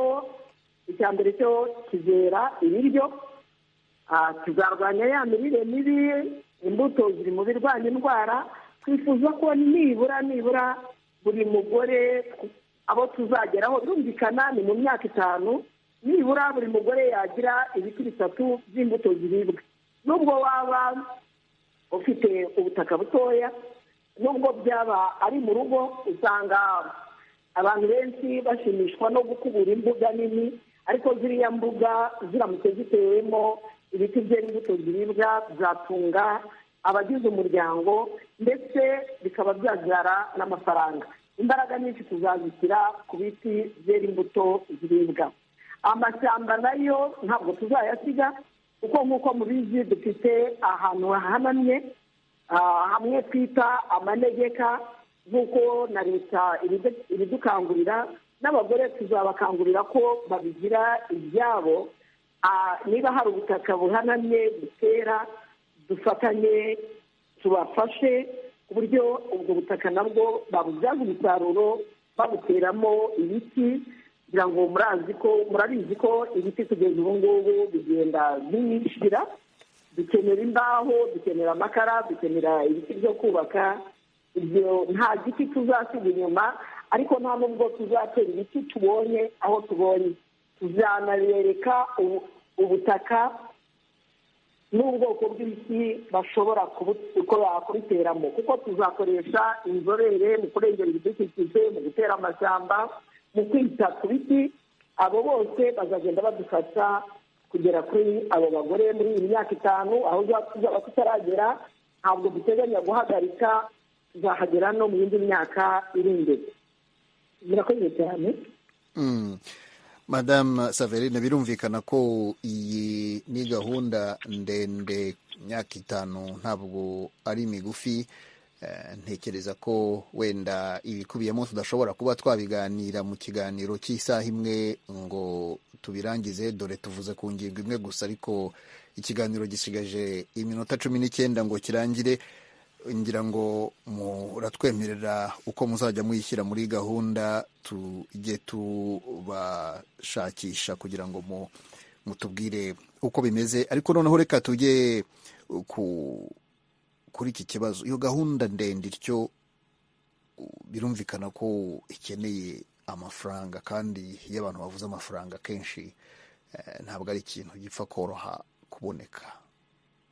icya mbere cyo kizera ibiryo, kizarwanya ya mirire mibi. Imbuto ziri mu birwanya indwara. Twifuza ko nibura buri mugore, abo tuzageraho birumvikana ni mu myaka 5, nibura buri mugore yagira ibiti 3 by'imbuto ziribwa. Nubwo waba ufite ubutaka butoya, nubwo byaba ari mu rugo, usanga abantu benshi bashimishwa no gukubura imbuga nini, ariko ziriya mbuga ziramutse zitewemo ibiti byera imbuto ziribwa byatunga abagize umuryango, ndetse bikaba byabyara n'amafaranga. Imbaraga nyinshi tuzazishyira ku biti byera imbuto ziribwa. Amashyamba nayo ntabwo tuzayasiga, kuko nk'uko mubizi dufite ahantu hahanamye, hamwe twita amanegeka, nk'uko na leta ibidukangurira, n'abagore tuzabakangurira ko babigira ibyabo. Niba hari ubutaka buhanamye dutera, dufatanye tubafashe, uburyo ubwo butaka nabwo babubyaza umusaruro babuteramo ibiti, kugira ngo murabizi ko ibiti kugeza ubu ngubu bigenda byinjira, dukenera imbaho, dukenera amakara, dukenera ibiti byo kubaka. Ibyo nta giti tuzasiga inyuma, ariko nta nubwo tuzatera ibiti tubonye aho tubonye. Tuzanabereka ubutaka n'ubwoko bw'ibiti bashobora kubiteramo, kuko tuzakoresha inzobere mu kurengera ibidukikije, mu gutera amashyamba, mu kwita ku biti. Abo bose bazagenda badufasha kugera kuri abo bagore muri iyi myaka 5, aho tuzaba tutaragera. Ntabwo duteganya guhagarika, tuzahagera no mu yindi myaka iri imbere. Murakoze cyane. Madame Saverine, birumvikana ko iyi ni gahunda ndende, imyaka 5 ntabwo ari migufi. Ntekereza ko wenda ibikubiyemo tudashobora kuba twabiganira mu kiganiro cy'isaha imwe ngo tubirangize, dore tuvuze ku ngingo imwe gusa, ariko ikiganiro gisigaje iminota 19 ngo kirangire. Ngira ngo muratwemerera uko muzajya muyishyira muri gahunda, tujye tubashakisha kugira ngo mutubwire uko bimeze. Ariko noneho reka tujye kuri iki kibazo. Iyo gahunda ndende ityo birumvikana ko ikeneye amafaranga, kandi iyo abantu bavuze amafaranga kenshi ntabwo ari ikintu gipfa koroha kuboneka.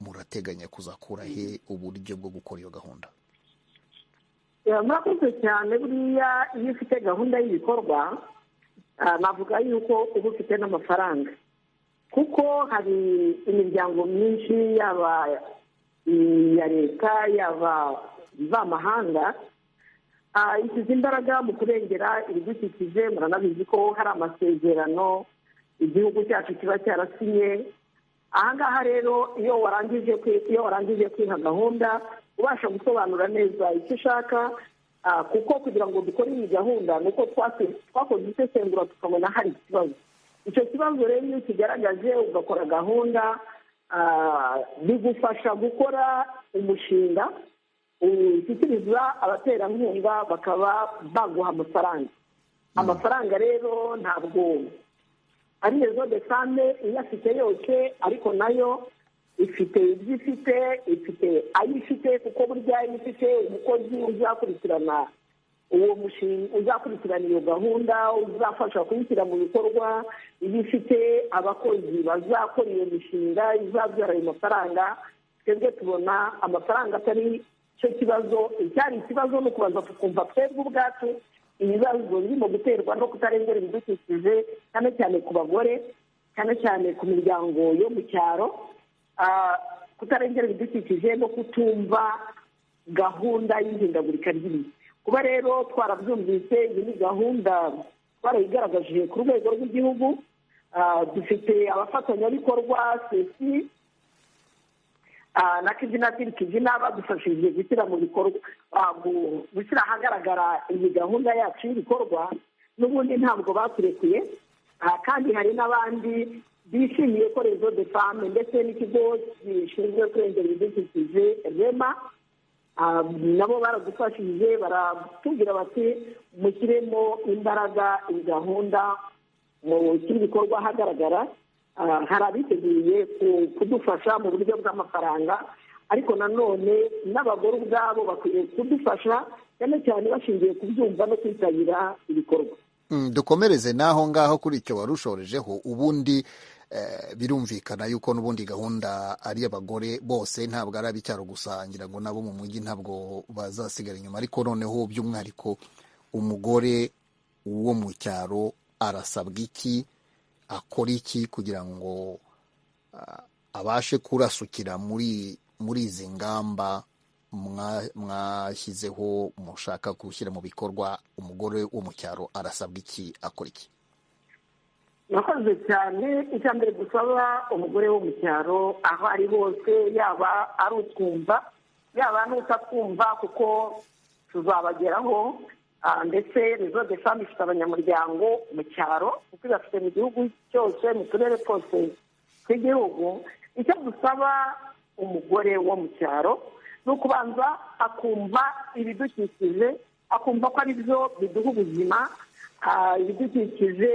Murateganya kuzakura he uburyo bwo gukora iyo gahunda? Murakoze cyane. Buriya iyo ufite gahunda y'ibikorwa, navuga yuko uba ufite n'amafaranga, kuko hari imiryango myinshi, yaba iya leta yaba ivamahanga, ishyize imbaraga mu kurengera ibidukikije. Muranabizi ko hari amasezerano igihugu cyacu kiba cyarasinye. Ahangaha rero iyo warangije kwiha gahunda, ubasha gusobanura neza icyo ushaka, kuko kugira ngo dukore iyi gahunda nuko twakoze isesengura tukabona hari ikibazo. Icyo kibazo rero iyo kigaragaje ugakora gahunda, bigufasha gukora umushinga ushyikiriza abaterankunga, bakaba baguha amafaranga. Amafaranga rero ntabwo ari Maison des Femmes iyafite yose, ariko nayo ifite ibyo ifite ayifite, kuko burya iyo ifite umukozi uzakurikirana uwo mushinga, uzakurikirana iyo gahunda, uzafasha kuyishyira mu bikorwa, iyo ifite abakozi bazakora iyo mishinga izabyara ayo mafaranga, twebwe tubona amafaranga atari cyo kibazo. Icyari ikibazo ni ukubaza tukumva twebwe ubwacu ibibazo birimo guterwa no kutarengera ibidukikije, cyane cyane ku bagore, cyane cyane ku miryango yo mu cyaro, kutarengera ibidukikije no kutumva gahunda y'ihindagurika ry'ibihe. Kuba rero twarabyumvise, iyi ni gahunda twarayigaragaje ku rwego rw'igihugu. Dufite abafatanyabikorwa sesi na Kizina badufashije gushyira mu bikorwa, gushyira ahagaragara iyi gahunda yacu y'ibikorwa. N'ubundi ntabwo baturekuye, kandi hari n'abandi bishimiye ko Maison des Femmes ndetse n'ikigo gishinzwe kurengera ibidukikije REMA nabo baradufashije, baratubwira bati mushyiremo imbaraga iyi gahunda, mu bikorwa ahagaragara. Hari abiteguye kudufasha mu buryo bw'amafaranga, ariko nanone n'abagore ubwabo bakwiye kudufasha, cyane cyane bashingiye kubyumva no kwitabira ibikorwa. Dukomereze n'aho ngaho kuri icyo wari ushorejeho. Ubundi birumvikana yuko n'ubundi gahunda ari abagore bose, ntabwo ari ab'icyaro gusa. Ngira ngo nabo mu mujyi ntabwo bazasigara inyuma, ariko noneho by'umwihariko umugore wo mu cyaro arasabwa iki, akora iki kugira ngo abashe kurasukira muri izi ngamba mwashyizeho, mushaka gushyira mu bikorwa? Umugore wo mu cyaro arasabwa iki, akora iki? Nakoze cyane. Icya mbere dusaba umugore wo mu cyaro, aho ari hose, yaba ari utwumva yaba n'utatwumva, kuko tuzabageraho. Ndetse Maison des Femmes ifite abanyamuryango mu cyaro, kuko ibafite mu gihugu cyose, mu turere twose tw'igihugu. Icyo dusaba umugore wo mu cyaro ni ukubanza akumva ibidukikije, akumva ko ari byo biduha ubuzima. Ibidukikije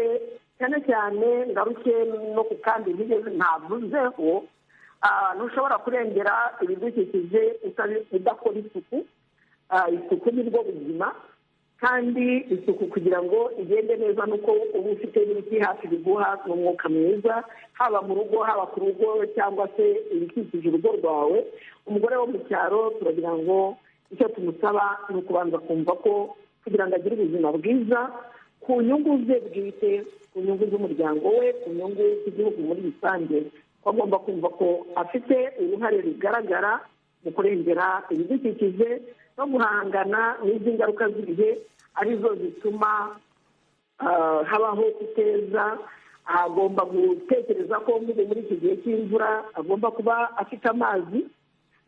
cyane cyane ngaruke no ku kandi ntavuzeho, ntushobora kurengera ibidukikije udakora isuku. Isuku ni bwo buzima, kandi isuku kugira ngo igende neza nuko uba ufite n'ibiti hafi biguha n'umwuka mwiza, haba mu rugo, haba ku rugo, cyangwa se ibikikije urugo rwawe. Umugore wo mu cyaro turagira ngo icyo tumusaba ni ukubanza kumva ko kugira ngo agire ubuzima bwiza ku nyungu ze bwite, ku nyungu z'umuryango we, ku nyungu z'igihugu muri rusange, ko agomba kumva ko afite uruhare rugaragara mu kurengera ibidukikije no guhangana n'izi ngaruka z'ibihe arizo zituma habaho kuteza. Agomba gutekereza ko muri iki gihe cy'imvura agomba kuba afite amazi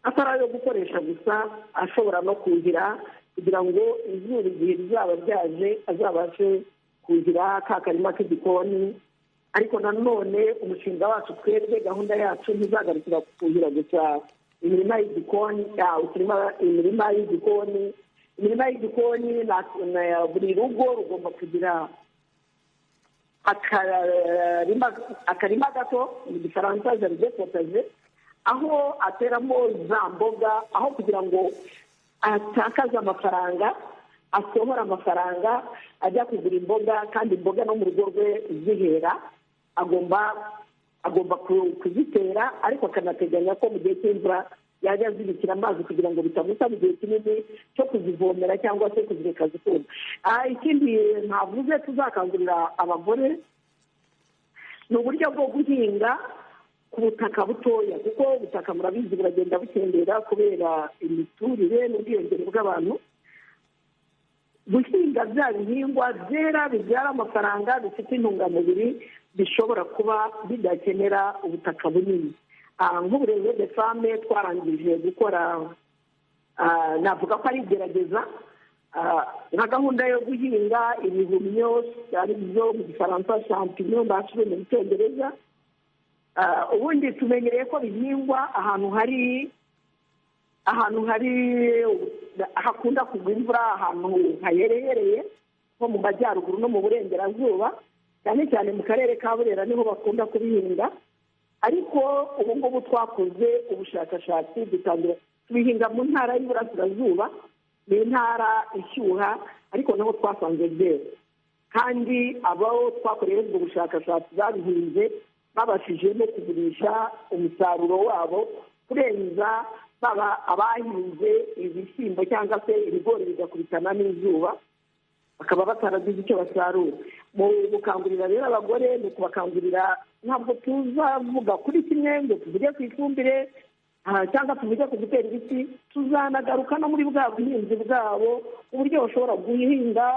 atari ayo gukoresha gusa, ashobora no kuhira kugira ngo izuba igihe rizaba ryaje azabashe kuhira ka karima k'igikoni. Ariko nanone umushinga wacu twebwe, gahunda yacu ntizagarukira kuhira gusa imirima y'igikoni. Imirima y'igikoni buri rugo rugomba kugira akarima gato, mu gifaransa jaride potaje, aho ateramo za mboga, aho kugira ngo atakaze amafaranga, asohora amafaranga ajya kugura imboga, kandi imboga no mu rugo rwe zihera. Agomba kuzitera, ariko akanateganya ko mu gihe cy'imvura yajya azibikira amazi kugira ngo bitamusa mu gihe kinini cyo kuzivomera cyangwa se kuzireka zikuma. Ikindi ntavuze tuzakangurira abagore ni uburyo bwo guhinga ku butaka butoya, kuko ubutaka murabizi buragenda bukendera kubera imiturire n'ubwiyongere bw'abantu. Guhinga bya bihingwa byera bibyara amafaranga, bifite intungamubiri, bishobora kuba bidakenera ubutaka bunini. Nk'uburezi de fame twarangije gukora, navuga ko ari igerageza nka gahunda yo guhinga ibihumyo, ari byo mu gifaransa champignon bashyizwe mu cyongereza. Ubundi tumenyereye ko bihingwa ahantu hakunda kugwa imvura, ahantu hayereye nko mu majyaruguru no mu burengerazuba, cyane cyane mu karere ka Burera niho bakunda kubihinga. Ariko ubu ngubu twakoze ubushakashatsi tubihinga mu ntara y'Iburasirazuba, ni intara ishyuha, ariko naho twasanze byera. Kandi abo twakoreye ubwo bushakashatsi babihinze babashije no kugurisha umusaruro wabo kurenza abahinze ibishyimbo cyangwa se ibigori bigakubitana n'izuba, bakaba bataragize icyo basarura. Mu gukangurira rero abagore ni ukubakangurira, ntabwo tuzavuga kuri kimwe ngo tuvuge ku ifumbire cyangwa tuvuge ku gutera ibiti, tuzanagaruka no muri bwa buhinzi bwabo, uburyo bashobora guhinga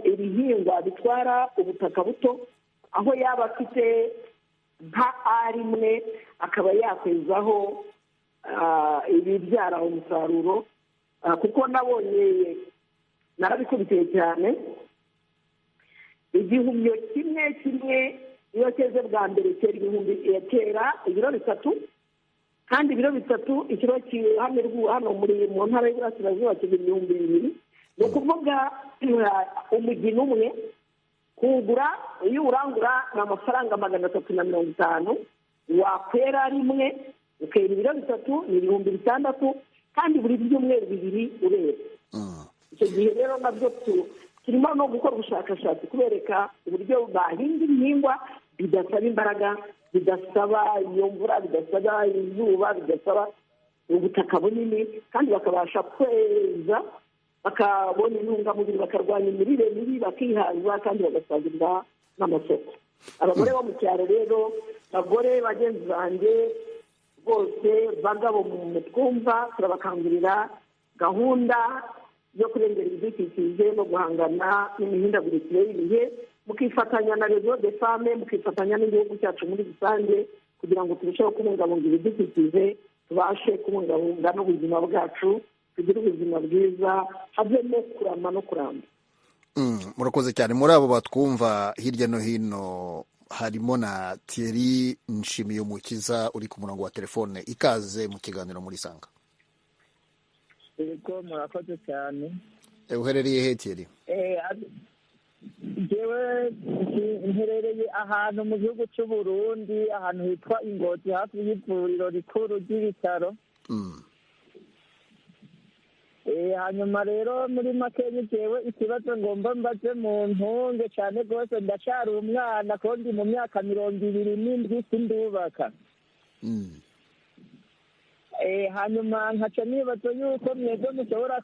ibihingwa bitwara ubutaka buto, aho yaba afite nka rimwe akaba yakwezaho ibibyara umusaruro. Kuko nabonye, narabikurikiye cyane, igihumyo kimwe iyo cyeze bwa mbere cyera ibiro 3, kandi ibiro 3 ikiro hano mu ntara y'Iburasirazuba kigira 2,000. Ni ukuvuga umugina umwe kugura, iyo urangura ni amafaranga 350, wakwera rimwe ukera ibiro 3 ni 6,000, kandi buri byumweru 2 ureba. Icyo gihe rero nabyo turimo no gukora ubushakashatsi kubereka uburyo bahinga ibihingwa bidasaba imbaraga, bidasaba iyo mvura, bidasaba izuba, bidasaba ubutaka bunini, kandi bakabasha kweza, bakabona intungamubiri, bakarwanya imirire mibi, bakihaza, kandi bagasagurira n'amasoko. Abagore bo mu cyaro rero, abagore bagenzi banjye bose, bagabo mu twumva, turabakangurira gahunda yo kurengera ibidukikije no guhangana n'imihindagurikire y'ibihe, mukifatanya na rezo de fame, mukifatanya n'igihugu cyacu muri rusange, kugira ngo turusheho kubungabunga ibidukikije, tubashe kubungabunga n'ubuzima bwacu, tugire ubuzima bwiza, havemo kurama no kuramba. Murakoze cyane. Muri abo batwumva hirya no hino harimo na Thierry Nshimiyumukiza uri ku murongo wa telefone. Ikaze mu kiganiro muri Sanga. yego murakoze cyane. Uherereye he Thierry? Jewe nherereye ahantu mu gihugu cy'u Burundi, ahantu hitwa Ingozi hafi y'ivuriro rikuru ry'ibitaro. Hanyuma rero muri makenye jewe ikibazo ngomba mbaze mu ntunge cyane rwose, ndacyari umwana kandi mu myaka 27 sindubaka. Hanyuma nkaca nibaza yuko mwebwe mushobora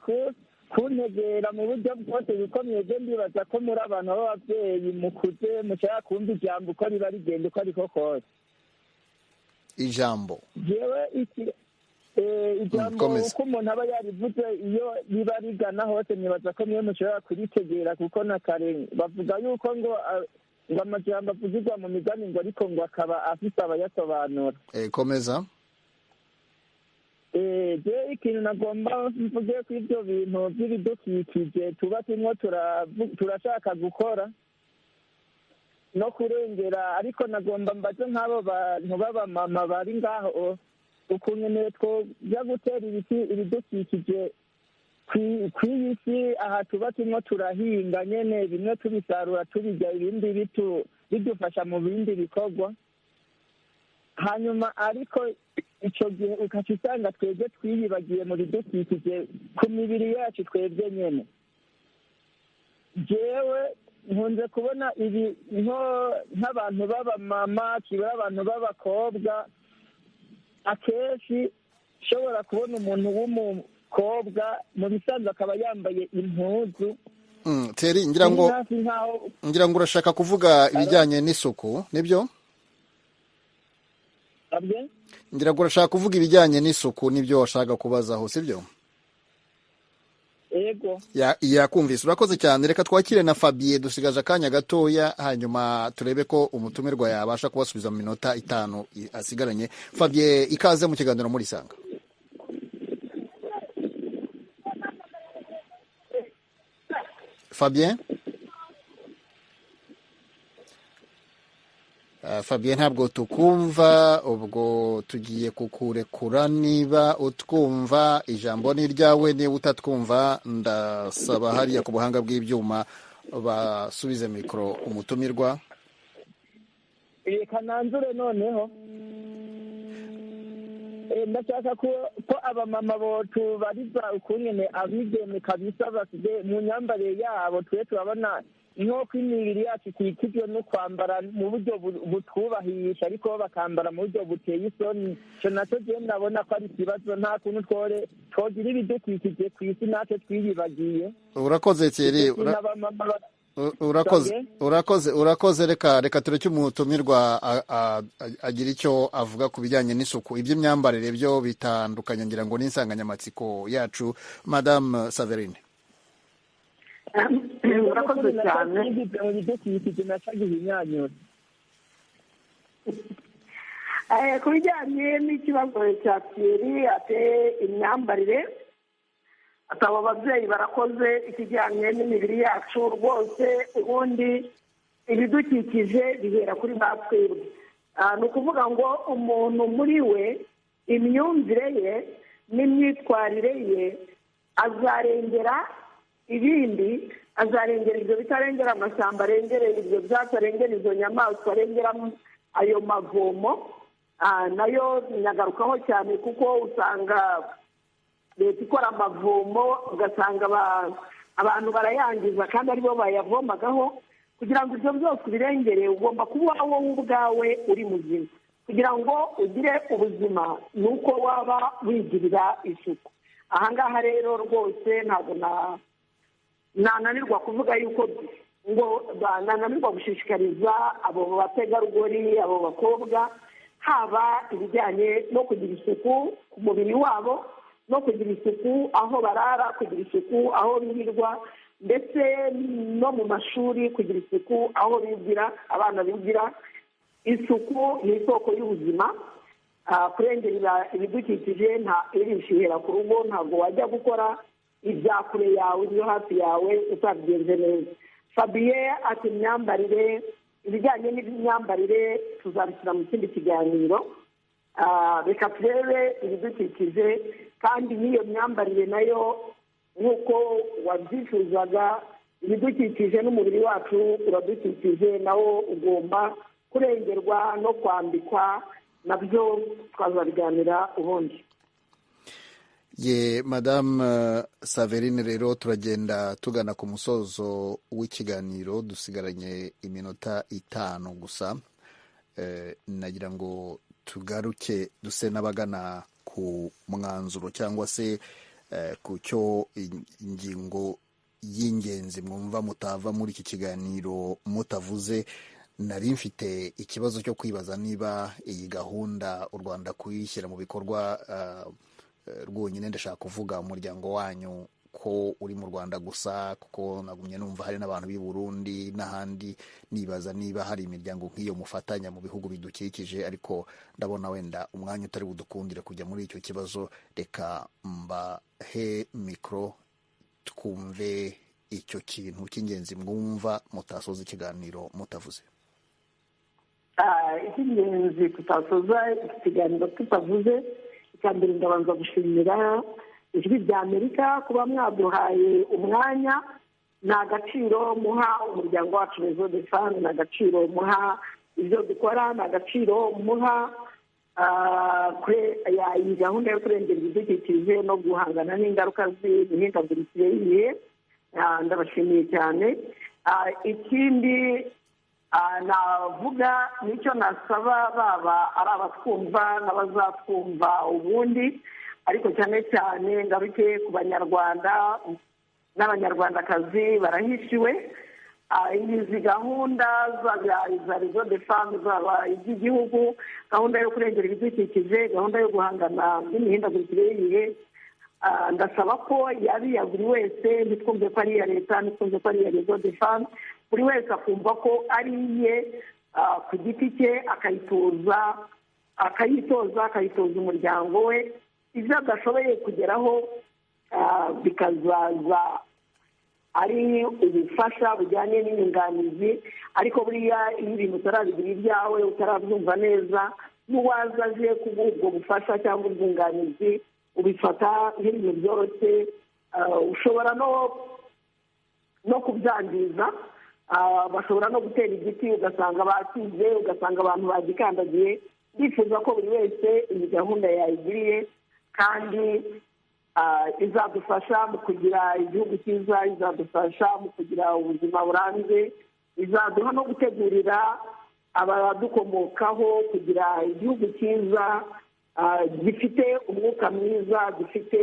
kuntegera mu buryo bwose, kuko mwebwe ndibaza ko muri abantu b'ababyeyi mukuze mushaka kumva ijambo uko riba rigenda uko ariko kose. Ijambo jewe ijambo uko umuntu aba yarivuze iyo riba rigana hose, nibaza ko niyo mushobora kuritegera, kuko na kare bavuga yuko ngo amajambo avugirwa mu migani ngo ariko ngo akaba afite abayasobanura. Komeza. Je ikintu nagomba mvuge ku ibyo bintu by'ibidukikije tuba turimo turashaka gukora no kurengera, ariko nagomba mbaze nk'abo bantu b'abamama bari ngaho ukuntu twojya gutera ibidukikije kw'iyi si, aha tuba turimo turahinga nyene, bimwe tubisarura tubirya, ibindi bidufasha mu bindi bikorwa. Hanyuma ariko icyo gihe ukaca usanga twebwe twiyibagiye mu bidukikije ku mibiri yacu twebwe nyene. Jewe nkunze kubona ibi nk'abantu b'abamama kibura abantu b'abakobwa, akenshi ushobora kubona umuntu w'umukobwa mu bisanzwe akaba yambaye impuzu. Thierry, ngira ngo urashaka kuvuga ibijyanye n'isuku, nibyo? Ngira ngo urashaka kuvuga ibijyanye n'isuku, nibyo washaka kubazaho, sibyo? Yego. Yakumvise. Urakoze cyane. Reka twakire na Fabien, dusigaje akanya gatoya, hanyuma turebe ko umutumirwa yabasha kubasubiza mu minota 5 asigaranye. Fabien, ikaze mu kiganiro muri Sanga. Fabien? Fabien ntabwo tukumva, ubwo tugiye kukurekura niba utwumva. Ijambo ni ryawe, niba utatwumva ndasaba hariya ku buhanga bw'ibyuma basubize mikoro umutumirwa. Reka nanzure noneho. Ndashaka ko abamama botu bariza ukunyene abigeme kabisa basigaye mu myambarire yabo, twe turabona nk'uko imibiri yacu ikikijwe no kwambara mu buryo butwubahisha, ariko bakambara mu buryo buteye isoni. Icyo nacyo je ndabona ko ari ikibazo, nta kuntu twogira ibidukikije ku isi natwe twiyibagiye. Urakoze Thierry. Urakoze. Reka tureke umutumirwa agira icyo avuga ku bijyanye n'isuku. Iby'imyambarire byo bitandukanye, ngira ngo n'insanganyamatsiko yacu. Madame Saverine. Urakoze cyane. Ku bijyanye n'ikibazo cya Thierry ate imyambarire, ataba ababyeyi barakoze ikijyanye n'imibiri yacu rwose. Ubundi ibidukikije bihera kuri ba twebwe. Ni ukuvuga ngo umuntu muri we, imyumvire ye n'imyitwarire ye azarengera ibindi, azarengera ibyo bitarengera amashyamba, arengera ibyo byatsi, arengera izo nyamaswa, arengera ayo mavomo. Nayo nyagarukaho cyane kuko usanga leta ikora amavomo, ugasanga abantu barayangiza kandi aribo bayavomagaho. Kugira ngo ibyo byose ubirengere, ugomba kuba wowe ubwawe uri muzima. Kugira ngo ugire ubuzima ni uko waba wigirira isuku. Ahangaha rero rwose ntabwo nananirwa kuvuga yuko ngo nananirwa gushishikariza abo bategarugori, abo bakobwa, haba ibijyanye no kugira isuku ku mubiri wabo, no kugira isuku aho barara, kugira isuku aho birirwa, ndetse no mu mashuri kugira isuku aho bigira, abana bigira. Isuku ni isoko y'ubuzima. Kurengera ibidukikije irishihera ku rugo, ntabwo wajya gukora ibya kure yawe, ibyo hafi yawe utabigenze neza. Fabien ati imyambarire, ibijyanye n'imyambarire tuzabishyira mu kindi kiganiro. reka turebe ibidukikije kandi n'iyo myambarire nayo nk'uko wabyifuzaga, ibidukikije n'umubiri wacu uradukikije, nawo ugomba kurengerwa no kwambikwa, nabyo twazabiganira ubundi. ye Madame Saverine, rero turagenda tugana ku musozo w'ikiganiro, dusigaranye iminota 5 gusa. Nagira ngo tugaruke duse n'abagana ku mwanzuro cyangwa se ku cyo ingingo y'ingenzi mwumva mutava muri iki kiganiro mutavuze. Nari mfite ikibazo cyo kwibaza niba iyi gahunda u Rwanda kuyishyira mu bikorwa rwonyine, ndashaka kuvuga umuryango wanyu ko uri mu Rwanda gusa, kuko nagumye numva hari n'abantu b'i Burundi n'ahandi, nibaza niba hari imiryango nk'iyo mufatanya mu bihugu bidukikije, ariko ndabona wenda umwanya utari budukundire kujya muri icyo kibazo. Reka mbahe mikoro twumve icyo kintu cy'ingenzi mwumva mutasoza ikiganiro mutavuze. Icy'ingenzi tutasoza ikiganiro tutavuze, icyambere ndabanza gushimira ijwi rya Amerika kuba mwaduhaye umwanya. Ni agaciro muha umuryango wacu Maison des Femmes, ni agaciro muha ibyo dukora, ni agaciro muha iyi gahunda yo kurengera ibidukikije no guhangana n'ingaruka z'imihindagurikire y'ibihe. Ndabashimiye cyane. Ikindi navuga nicyo nasaba, baba ari abatwumva n'abazatwumva ubundi, ariko cyane cyane ngaruke ku banyarwanda n'abanyarwandakazi barahishiwe. Izi gahunda za Maison des Femmes, zaba iz'igihugu, gahunda yo kurengera ibidukikije, gahunda yo guhangana n'imihindagurikire y'ibihe, ndasaba ko yaba iya buri wese, ntitwumve ko ari iya leta, ntitwumve ko ari iya Maison des Femmes, buri wese akumva ko ari iye ku giti cye, akayitoza umuryango we, ibyo adashoboye kugeraho bikazaza ari ubufasha bujyanye n'inyunganizi. Ariko buriya iyo ibintu utarabigira ibyawe, utarabyumva neza, n'uwaza aje kuguha ubwo bufasha cyangwa ubwunganizi ubifata nk'ibintu byoroshye, ushobora no kubyangiza. Bashobora no gutera igiti ugasanga bakize, ugasanga abantu bagikandagiye. Bifuza ko buri wese iyi gahunda yayigiriye, kandi izadufasha mu kugira igihugu cyiza, izadufasha mu kugira ubuzima burambye, izaduha no gutegurira abadukomokaho kugira igihugu cyiza gifite umwuka mwiza, gifite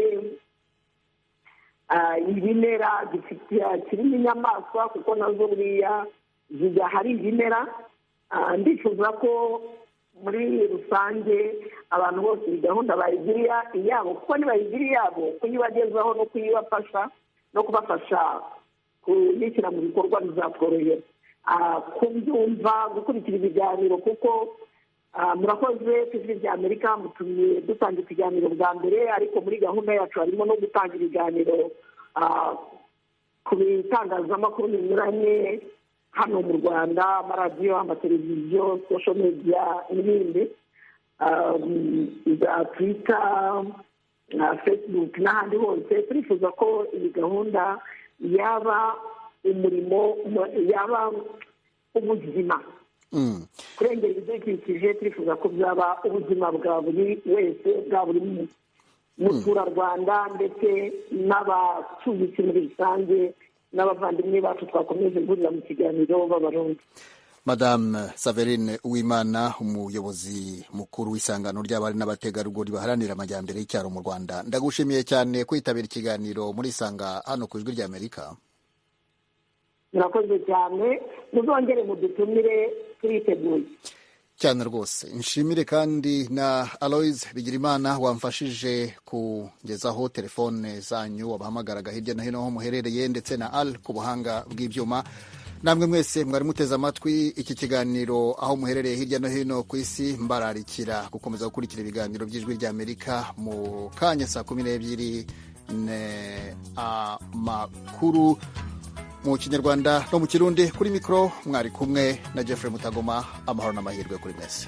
ibimera, kirimo inyamaswa, kuko nazo buriya hari ibimera. Ndifuza ko muri rusange abantu bose iyi gahunda bayigirira iyabo, kuko nibayigira iyabo, kuyibagezaho no kuyibafasha no kubafasha kuyishyira mu bikorwa bizatworohera. Kubyumva, gukurikira ibiganiro, kuko murakoze ku ijwi rya Amerika, mutumye dutanga ikiganiro bwa mbere, ariko muri gahunda yacu harimo no gutanga ibiganiro ku bitangazamakuru binyuranye hano mu Rwanda, amaradiyo, amateleviziyo, social media n'ibindi, za Twitter, Facebook n'ahandi hose. Turifuza ko iyi gahunda yaba umurimo, yaba ubuzima. Kurengera ibidukikije turifuza ko byaba ubuzima bwa buri wese, bwa buri muturarwanda, ndetse n'abatuye isi muri rusange, n'abavandimwe bacu twakomeje guhurira mu kiganiro b'Abarundi. Madame Saverine Uwimana, umuyobozi mukuru w'isangano ry'abari n'abategarugori baharanira amajyambere y'icyaro mu Rwanda, ndagushimiye cyane kwitabira ikiganiro muri Sanga hano ku ijwi ry'Amerika. Murakoze cyane, muzongere mudutumire, turiteguye cyane rwose. Nshimire kandi na Aloys Bigirimana wamfashije kugezaho telefone zanyu, wabahamagaraga hirya no hino aho muherereye, ndetse na Al ku buhanga bw'ibyuma. Namwe mwese mwari muteze amatwi iki kiganiro aho muherereye hirya no hino ku isi, mbararikira gukomeza gukurikira ibiganiro by'ijwi ry'Amerika. Mu kanya saa 12 amakuru mu Kinyarwanda no mu Kirundi. Kuri mikoro mwari kumwe na Jeffrey Mutagoma. Amahoro n'amahirwe kuri mwese.